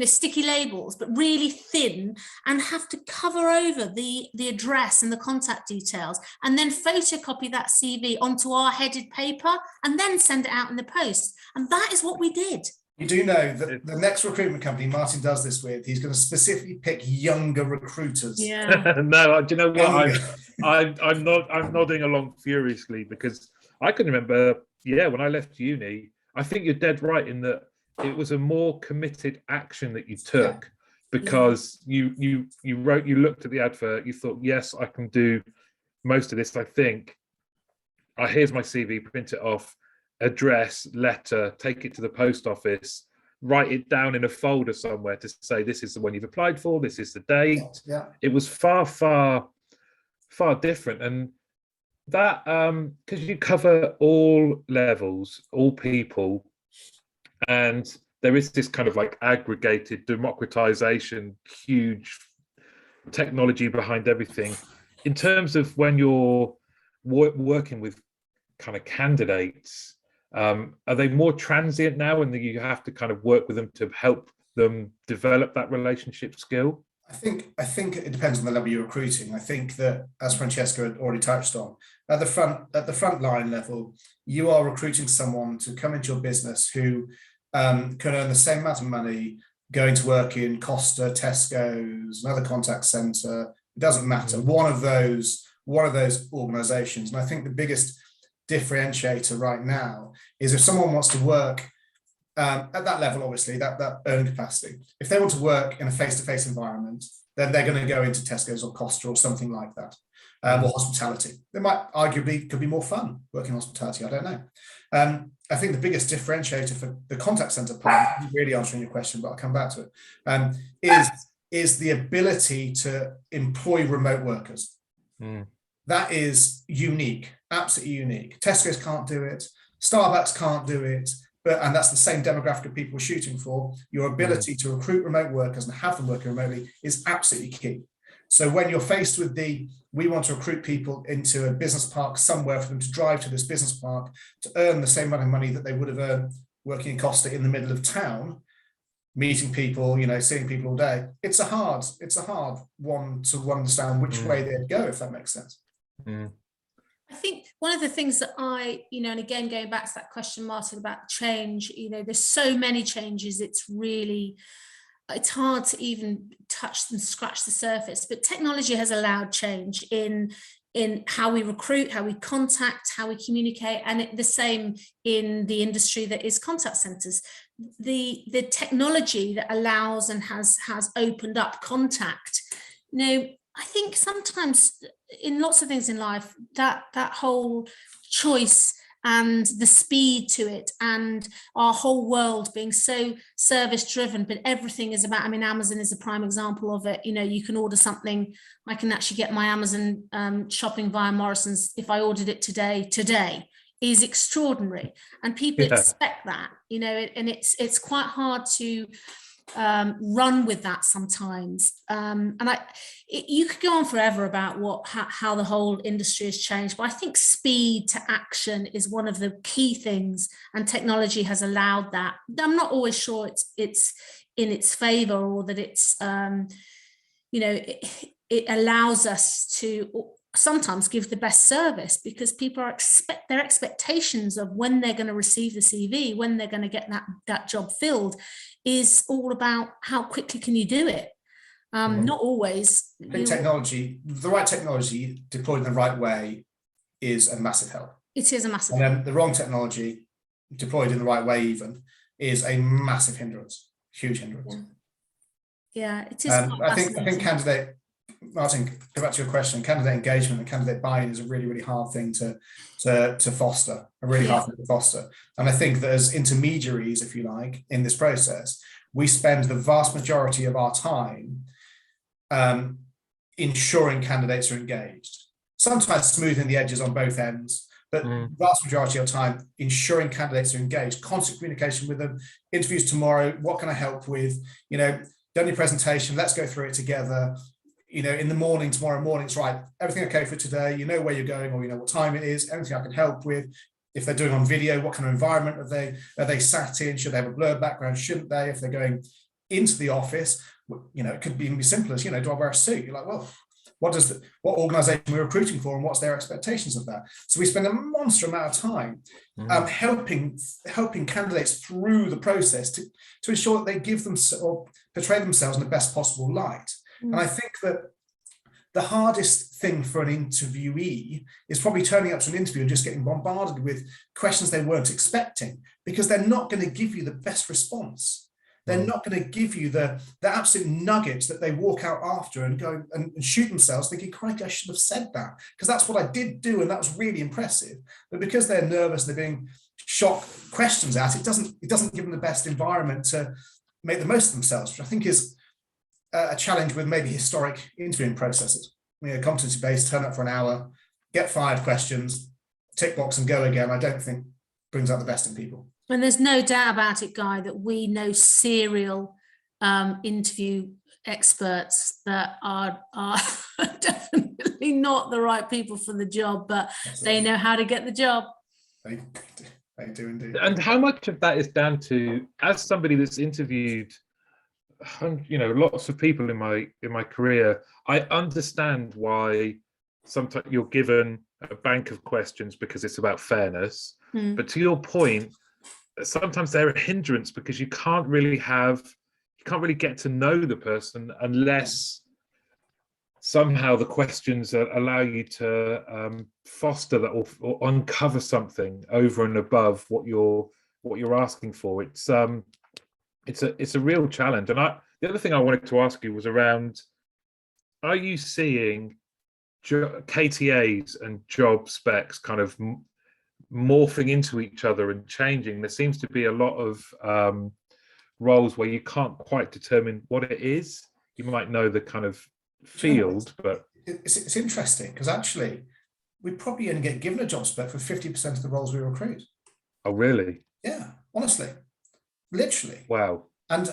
sticky labels, but really thin, and have to cover over the address and the contact details, and then photocopy that CV onto our headed paper and then send it out in the post. And that is what we did. You do know that the next recruitment company Martin does this with, he's going to specifically pick younger recruiters. Yeah. No, do you know what? I'm nodding along furiously because I can remember, when I left uni, I think you're dead right in that it was a more committed action that you took because you looked at the advert, you thought, yes, I can do most of this. I think, here's my CV, print it off. Address, letter, take it to the post office, write it down in a folder somewhere to say this is the one you've applied for, this is the date. It was far different, and that because you cover all levels, all people, and there is this kind of like aggregated democratization, huge technology behind everything. In terms of when you're working with kind of candidates, are they more transient now and you have to kind of work with them to help them develop that relationship skill? I think it depends on the level you're recruiting. I think that, as Francesca had already touched on, at the front line level, you are recruiting someone to come into your business who can earn the same amount of money going to work in Costa, Tesco's, another contact center. It doesn't matter. One of those organizations. And I think the biggest differentiator right now is if someone wants to work at that level, obviously that earning capacity, if they want to work in a face-to-face environment, then they're going to go into Tesco's or Costa or something like that, or hospitality. They might arguably could be more fun working hospitality. I don't know. I think the biggest differentiator for the contact center part, really answering your question, but I'll come back to it, is the ability to employ remote workers. That is unique, absolutely unique. Tesco's can't do it. Starbucks can't do it. And that's the same demographic of people we're shooting for. Your ability to recruit remote workers and have them working remotely is absolutely key. So when you're faced with we want to recruit people into a business park somewhere for them to drive to this business park to earn the same amount of money that they would have earned working in Costa in the middle of town, meeting people, seeing people all day. It's a hard one to understand which way they'd go, if that makes sense. I think one of the things that and again, going back to that question, Martin, about change, there's so many changes, it's hard to even touch and scratch the surface, but technology has allowed change in how we recruit, how we contact, how we communicate, and the same in the industry that is contact centers. The technology that allows and has opened up contact. I think sometimes in lots of things in life, that whole choice and the speed to it, and our whole world being so service driven, but everything is about, Amazon is a prime example of it. You can order something. I can actually get my Amazon shopping via Morrison's if I ordered it today is extraordinary, and people expect that, and it's quite hard to run with that sometimes, and you could go on forever about how the whole industry has changed, but I think speed to action is one of the key things, and technology has allowed that. I'm not always sure it's in its favor, or that it's it allows us to sometimes give the best service, because people their expectations of when they're going to receive the CV, when they're going to get that job filled, is all about how quickly can you do it. Not always. I think the right technology deployed in the right way is a massive help. It is a massive help. And then the wrong technology deployed in the right way even is a massive hindrance, huge hindrance. Yeah, it is. I think candidate, Martin, go back to your question, candidate engagement and candidate buy-in is a really, really hard thing to foster, hard thing to foster. And I think that as intermediaries, if you like, in this process, we spend the vast majority of our time ensuring candidates are engaged, sometimes smoothing the edges on both ends, but vast majority of time ensuring candidates are engaged, constant communication with them, interviews tomorrow, what can I help with, done your presentation, let's go through it together. In the morning, tomorrow morning, it's right, everything okay for today, where you're going, or what time it is, anything I can help with. If they're doing on video, what kind of environment are they sat in? Should they have a blurred background? Shouldn't they? If they're going into the office, it could even be simple as, do I wear a suit? You're like, well, what organization we're recruiting for and what's their expectations of that? So we spend a monster amount of time helping candidates through the process to ensure that they give them or portray themselves in the best possible light. And I think that the hardest thing for an interviewee is probably turning up to an interview and just getting bombarded with questions they weren't expecting, because they're not going to give you the best response. They're not going to give you the absolute nuggets that they walk out after and go and shoot themselves thinking, crikey, I should have said that, because that's what I did do and that was really impressive. But because they're nervous and they're being shot questions at, it doesn't give them the best environment to make the most of themselves, which I think is a challenge with maybe historic interviewing processes. Competency-based, turn up for an hour, get 5 questions, tick box and go again, I don't think brings out the best in people. And there's no doubt about it, Guy, that we know serial interview experts that are definitely not the right people for the job, but Absolutely. They know how to get the job. They do indeed. And how much of that is down to, as somebody that's interviewed lots of people in my career, I understand why sometimes you're given a bank of questions because it's about fairness. But to your point, sometimes they're a hindrance because you can't really get to know the person unless somehow the questions allow you to foster that or uncover something over and above what you're asking for. It's a real challenge. And the other thing I wanted to ask you was around, are you seeing KTAs and job specs kind of morphing into each other and changing? There seems to be a lot of roles where you can't quite determine what it is. You might know the kind of field, but it's interesting because actually we probably only get given a job spec for 50% of the roles we recruit. Oh, really? Yeah, honestly. Literally. Wow. And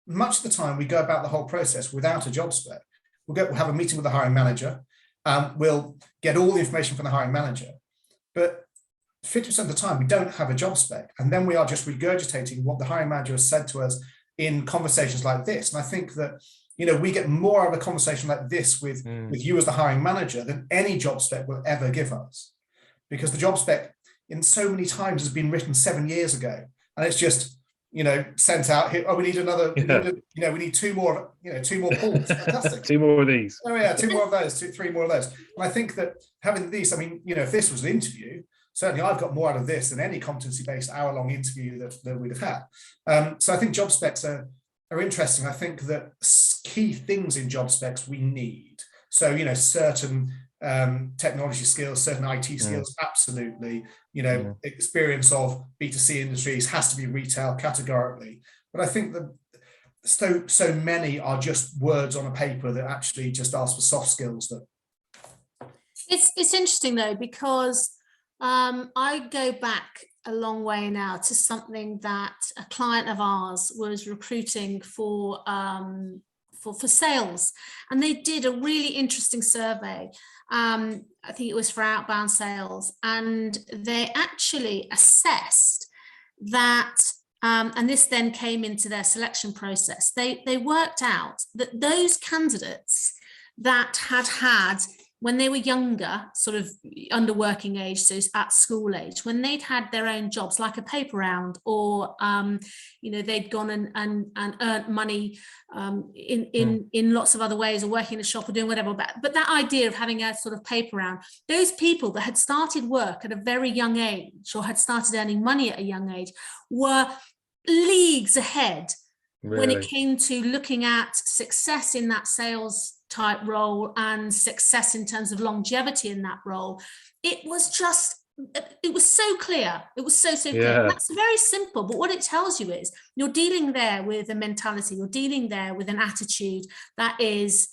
much of the time we go about the whole process without a job spec. We'll have a meeting with the hiring manager. We'll get all the information from the hiring manager. But 50% of the time we don't have a job spec. And then we are just regurgitating what the hiring manager has said to us in conversations like this. And I think that we get more out of a conversation like this with you as the hiring manager than any job spec will ever give us, because the job spec in so many times has been written 7 years ago, and it's just sent out here. Oh, we need another. We need two more. 2 more pools. Fantastic. 2 more of these. Oh yeah, 2 more of those. 3 more of those. And I think that having these, I mean, if this was an interview, certainly I've got more out of this than any competency-based hour-long interview that we'd have had. So I think job specs are interesting. I think that key things in job specs we need. So certain technology skills, certain IT skills, absolutely. Experience of B2C industries has to be retail categorically. But I think that so many are just words on a paper that actually just ask for soft skills. That it's interesting though, because I go back a long way now to something that a client of ours was recruiting for sales, and they did a really interesting survey. I think it was for outbound sales, and they actually assessed that, and this then came into their selection process. They worked out that those candidates that had when they were younger, sort of under working age, so at school age, when they'd had their own jobs, like a paper round, or they'd gone and earned money in lots of other ways, or working in a shop or doing whatever. But that idea of having a sort of paper round, those people that had started work at a very young age, or had started earning money at a young age, were leagues ahead when it came to looking at success in that sales type role and success in terms of longevity in that role. It was so clear. It was so clear. That's very simple, but what it tells you is you're dealing there with a mentality, you're dealing there with an attitude that is,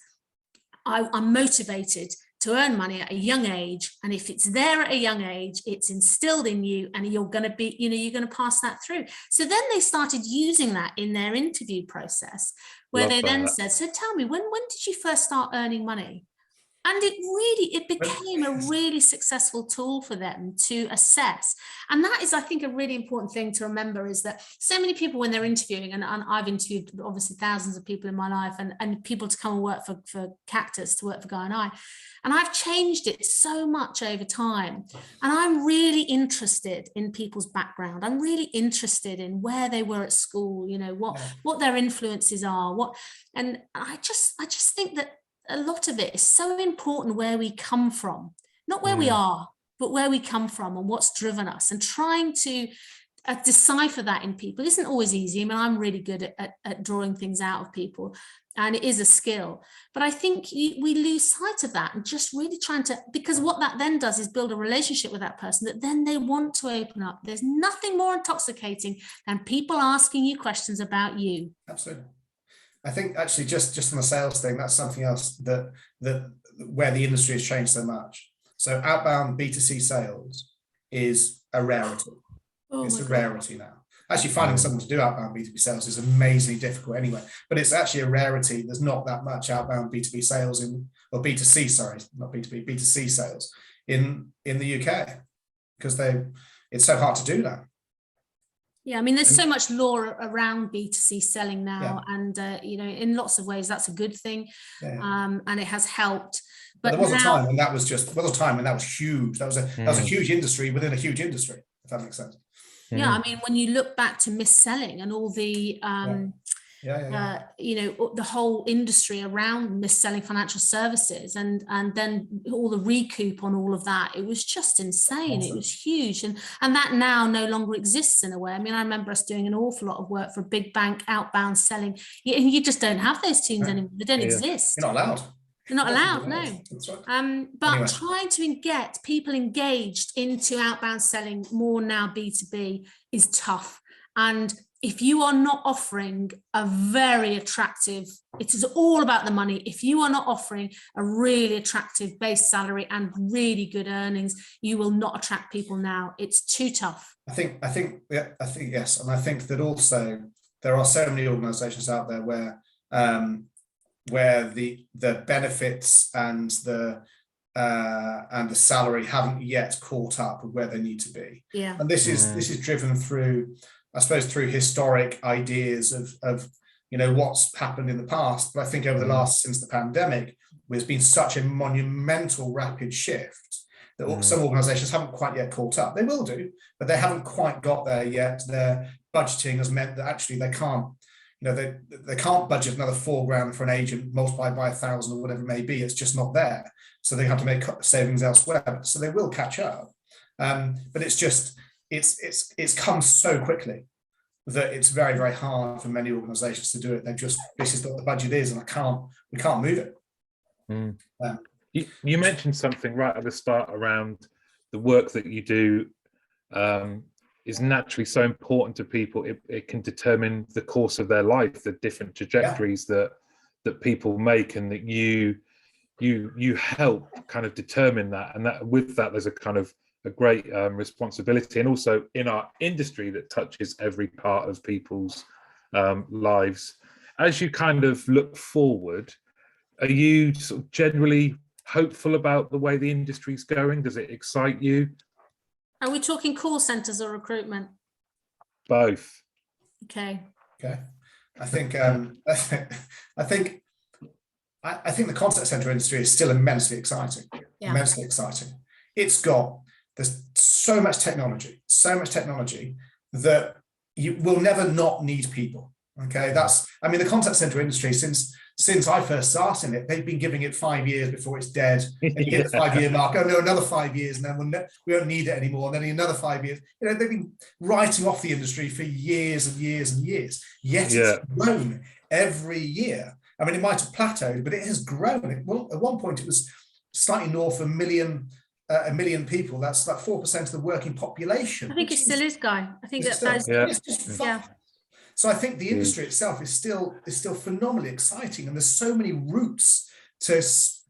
I'm motivated to earn money at a young age, and if it's there at a young age, it's instilled in you, and you're going to be, you're going to pass that through. So then they started using that in their interview process, where they then said, so tell me, when did you first start earning money? And it became a really successful tool for them to assess. And that is, I think, a really important thing to remember, is that so many people, when they're interviewing, and I've interviewed obviously thousands of people in my life, and people to come and work for Cactus, to work for Guy and I, and I've changed it so much over time. And I'm really interested in people's background. I'm really interested in where they were at school, what their influences are, and I just think that a lot of it is so important, where we come from, not where we are, but where we come from and what's driven us, and trying to decipher that in people isn't always easy. I mean, I'm really good at drawing things out of people, and it is a skill, but I think we lose sight of that, and just really trying to, because what that then does is build a relationship with that person that then they want to open up. There's nothing more intoxicating than people asking you questions about you. Absolutely. I think actually just on the sales thing, that's something else that where the industry has changed so much. So outbound B2C sales is a rarity. It's a rarity now. Actually, finding someone to do outbound B2B sales is amazingly difficult anyway, but it's actually a rarity. There's not that much outbound B2B sales or B2C, sorry, not B2B, B2C sales in the UK, because it's so hard to do that. Yeah, I mean, there's so much law around B2C selling now, and in lots of ways that's a good thing, and it has helped. But there was a time when that was huge. That was a huge industry within a huge industry, if that makes sense. Yeah, I mean, when you look back to mis-selling and all the the whole industry around mis-selling financial services, and then all the recoup on all of that, it was just insane. Awesome. It was huge, and that now no longer exists in a way. I mean, I remember us doing an awful lot of work for a big bank, outbound selling, and you just don't have those teams anymore. They don't exist. You're not allowed. You're not allowed, no. That's right. But anyway, trying to get people engaged into outbound selling more now, B2B, is tough. And if you are not offering a very attractive, it is all about the money. If you are not offering a really attractive base salary and really good earnings, you will not attract people now. It's too tough. I think yes. And I think that also there are so many organizations out there where the benefits and the salary haven't yet caught up with where they need to be. Yeah. And this is driven through, I suppose, through historic ideas of what's happened in the past. But I think over the last, since the pandemic, there's been such a monumental rapid shift that some organizations haven't quite yet caught up. They will do, but they haven't quite got there yet. Their budgeting has meant that actually they can't, they can't budget another $4,000 for an agent multiplied by 1,000 or whatever it may be. It's just not there. So they have to make savings elsewhere. So they will catch up. But it's just, it's come so quickly that it's very, very hard for many organizations to do it. This is what the budget is, and we can't move it. You mentioned something right at the start around the work that you do is naturally so important to people. It can determine the course of their life, the different trajectories that people make, and that you help kind of determine that. And that with that, there's a kind of a great responsibility, and also in our industry that touches every part of people's lives. As you kind of look forward, are you sort of generally hopeful about the way the industry's going? Does it excite you? Are we talking call centers or recruitment? Both. Okay. I think the contact center industry is still immensely exciting. Yeah. Immensely exciting. There's so much technology that you will never not need people. Okay, the contact center industry, since I first started in it, they've been giving it 5 years before it's dead. And you get the 5-year mark. Oh no, another 5 years, and then we don't need it anymore. And then another 5 years. They've been writing off the industry for years and years and years. Yet it's grown every year. I mean, it might have plateaued, but it has grown. At one point, it was slightly north of a million people. That's like 4% of the working population. I think it still is, Guy. I think it's just fun. So I think the industry itself is still phenomenally exciting, and there's so many routes there's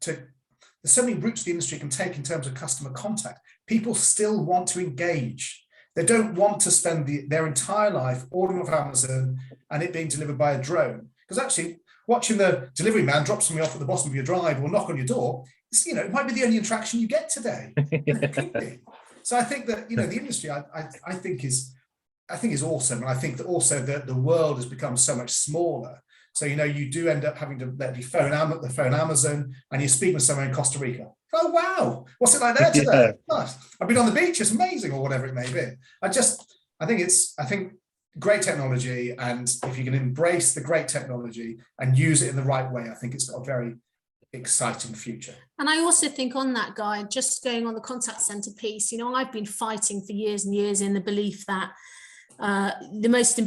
so many routes the industry can take in terms of customer contact. People still want to engage. They don't want to spend their entire life ordering off Amazon and it being delivered by a drone. Because actually, watching the delivery man drop something off at the bottom of your drive or knock on your door, it might be the only interaction you get today. It could be. So I think that the industry I think is awesome, and I think that also the world has become so much smaller. So you do end up having to let the phone Amazon, and you're speaking with someone in Costa Rica. Oh wow, what's it like there today? Nice. I've been on the beach, it's amazing, or whatever it may be. I think great technology, and if you can embrace the great technology and use it in the right way, I think it's got a very exciting future. And I also think on that, Guy, just going on the contact center piece, I've been fighting for years and years in the belief that the most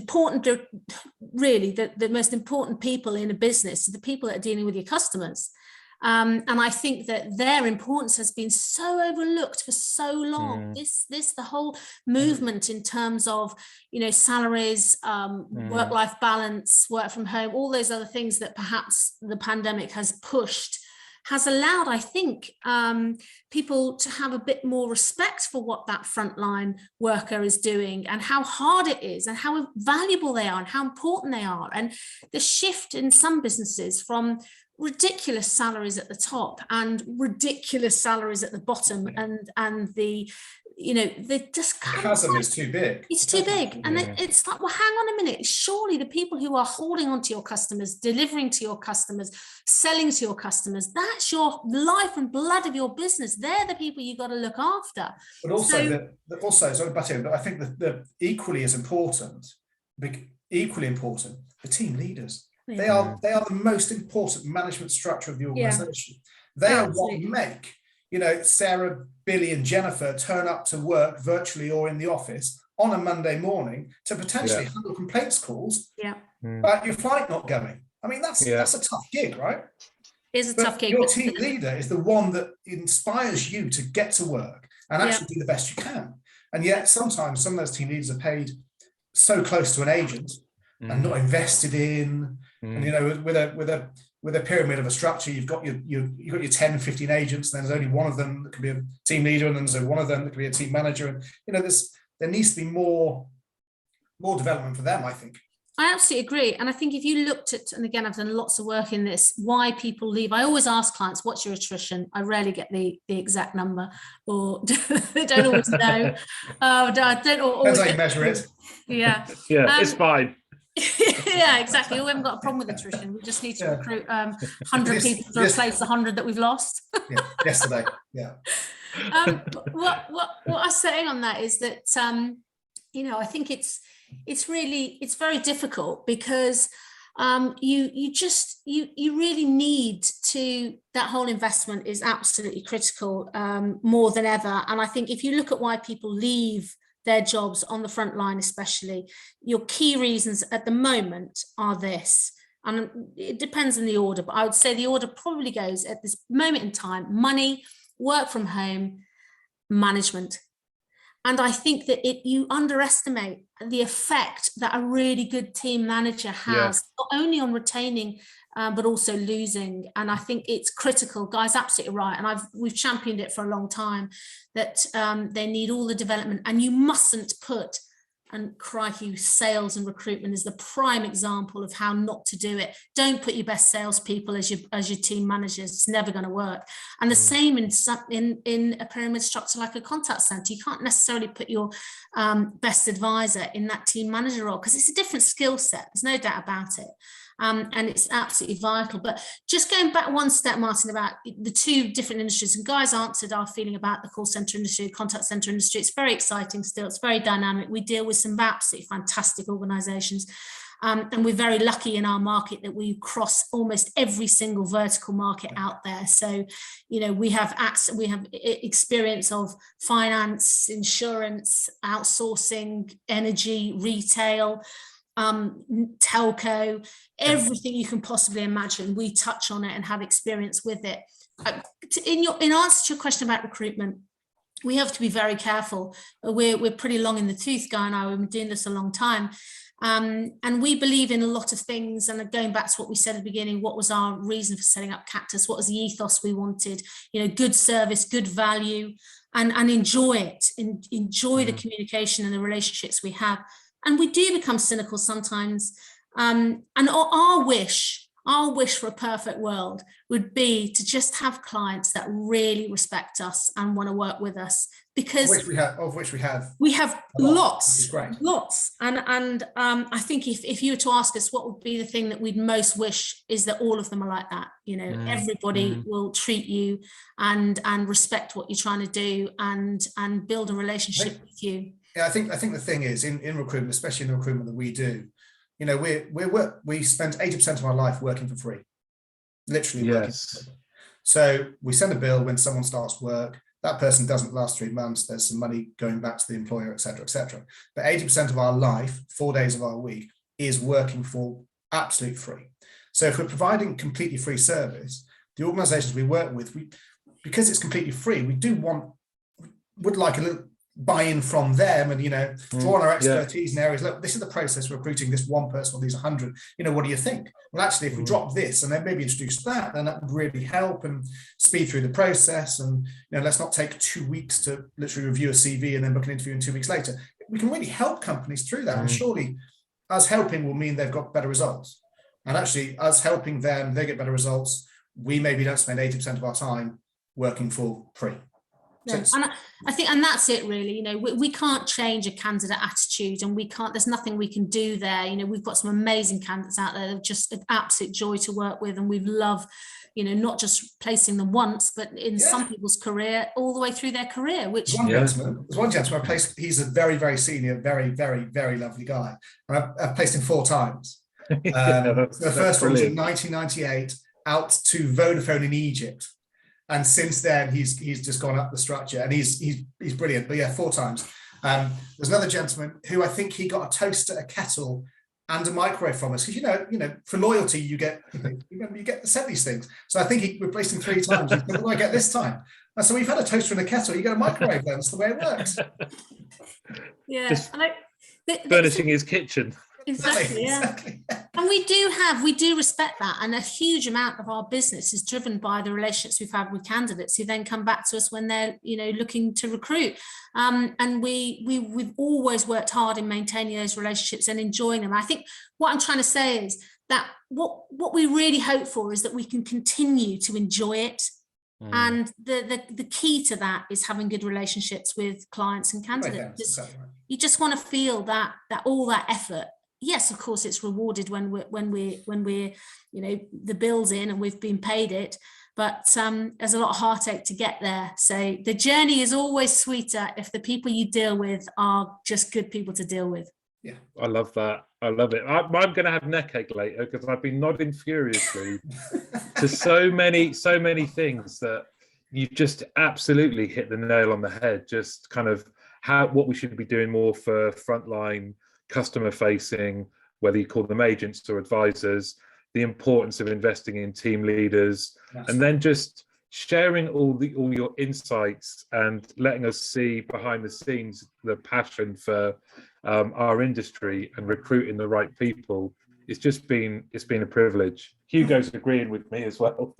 important people in a business are the people that are dealing with your customers. And I think that their importance has been so overlooked for so long. The whole movement in terms of, salaries, work-life balance, work from home, all those other things that perhaps the pandemic has pushed, has allowed, I think, people to have a bit more respect for what that frontline worker is doing and how hard it is and how valuable they are and how important they are. And the shift in some businesses from ridiculous salaries at the top and ridiculous salaries at the bottom, and the chasm is too big. It's too big. And then it's like, well, hang on a minute. Surely the people who are holding on to your customers, delivering to your customers, selling to your customers, that's your life and blood of your business. They're the people you've got to look after. But also, but I think the equally important, the team leaders. They are the most important management structure of the organization. They are what make Sarah, Billy and Jennifer turn up to work virtually or in the office on a Monday morning to potentially handle complaints calls about your flight not going. I mean, that's a tough gig, right? It's a tough gig. Your team leader is the one that inspires you to get to work and actually do the best you can. And yet sometimes some of those team leaders are paid so close to an agent and not invested in. And with a pyramid of a structure, you've got your 10, 15 agents, and there's only one of them that can be a team leader, and then there's one of them that can be a team manager. And there needs to be more development for them, I think. I absolutely agree. And I think if you looked at, and again, I've done lots of work in this, why people leave. I always ask clients, what's your attrition? I rarely get the exact number, or they don't always know. I don't always. Depends how you measure it. Yeah. It's fine. Yeah, exactly. We haven't got a problem with attrition. We just need to recruit 100 people to replace the 100 that we've lost. Yesterday. Yeah. What I was saying on that is that I think it's very difficult because you really need to, that whole investment is absolutely critical, more than ever. And I think if you look at why people leave their jobs on the front line, especially, your key reasons at the moment are this, and it depends on the order, but I would say the order probably goes at this moment in time: money, work from home, management. And I think that you underestimate the effect that a really good team manager has, not only on retaining, but also losing. And I think it's critical. Guy's absolutely right. And we've championed it for a long time, that they need all the development, and you mustn't put, and crikey, sales and recruitment is the prime example of how not to do it. Don't put your best salespeople as your team managers. It's never going to work. And the same in a pyramid structure like a contact center. You can't necessarily put your best advisor in that team manager role, because it's a different skill set. There's no doubt about it. And it's absolutely vital. But just going back one step, Martin, about the two different industries, and Guy's answered our feeling about the call center industry, the contact center industry. It's very exciting still. It's very dynamic. We deal with some absolutely fantastic organizations. And we're very lucky in our market that we cross almost every single vertical market out there. So, we have experience of finance, insurance, outsourcing, energy, retail, telco, everything you can possibly imagine. We touch on it and have experience with it. In answer to your question about recruitment, we have to be very careful. We're pretty long in the tooth, Guy and I. We've been doing this a long time. And we believe in a lot of things. And going back to what we said at the beginning, what was our reason for setting up Cactus? What was the ethos we wanted? Good service, good value, and enjoy it. Enjoy the communication and the relationships we have. And we do become cynical sometimes. And our wish for a perfect world would be to just have clients that really respect us and want to work with us, because of which we have lots. And I think if you were to ask us what would be the thing that we'd most wish, is that all of them are like that. Everybody will treat you and respect what you're trying to do and build a relationship with you. Yeah, I think the thing is in recruitment, especially in the recruitment that we do, we spend 80% of our life working for free, literally working for free. So we send a bill when someone starts work. That person doesn't last 3 months. There's some money going back to the employer, et cetera, et cetera. But 80% of our life, 4 days of our week, is working for absolute free. So if we're providing completely free service, the organizations we work with, because it's completely free, would like a little buy-in from them, and draw on our expertise in areas. Look, this is the process for recruiting this one person or these 100. What do you think? Well, actually, if we drop this and then maybe introduce that, then that would really help and speed through the process. And let's not take 2 weeks to literally review a CV and then book an interview in 2 weeks later. We can really help companies through that, and surely us helping will mean they've got better results. And actually, us helping them, they get better results. We maybe don't spend 80% of our time working for free. No. And I think, and that's it really, we can't change a candidate attitude, and there's nothing we can do there. We've got some amazing candidates out there that are just an absolute joy to work with, and we love, not just placing them once, but in some people's career, all the way through their career, which there's one gentleman I placed. He's a very, very senior, very, very, very lovely guy. And I've placed him 4 times. The first one was in 1998 out to Vodafone in Egypt. And since then, he's just gone up the structure, and he's brilliant. But 4 times. There's another gentleman who I think he got a toaster, a kettle, and a microwave from us, because for loyalty you get sent these things. So I think he replaced him 3 times. What do I get this time? And so we've had a toaster and a kettle. You get a microwave. Then that's the way it works. Yeah, just furnishing his kitchen. Exactly, yeah. Exactly. And we do respect that, and a huge amount of our business is driven by the relationships we've had with candidates who then come back to us when they're looking to recruit, and we've always worked hard in maintaining those relationships and enjoying them. I think what I'm trying to say is that what we really hope for is that we can continue to enjoy it. And the key to that is having good relationships with clients and candidates. You just want to feel that all that effort yes, of course, it's rewarded when we're the bill's in and we've been paid it. But there's a lot of heartache to get there. So the journey is always sweeter if the people you deal with are just good people to deal with. Yeah, I love that. I love it. I'm going to have neck ache later because I've been nodding furiously to so many things that you just absolutely hit the nail on the head. Just kind of what we should be doing more for frontline customer facing, whether you call them agents or advisors, the importance of investing in team leaders, and then just sharing all your insights and letting us see behind the scenes the passion for our industry and recruiting the right people. It's been a privilege. Hugo's agreeing with me as well.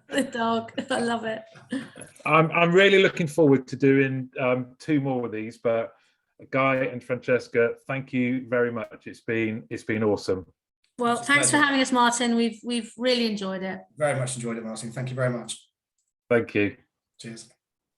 The dog, I love it. I'm really looking forward to doing 2 more of these, but Guy and Francesca, thank you very much. It's been awesome. Well, thanks for having us, Martin. We've really enjoyed it. Very much enjoyed it, Martin. Thank you very much. Thank you. Cheers.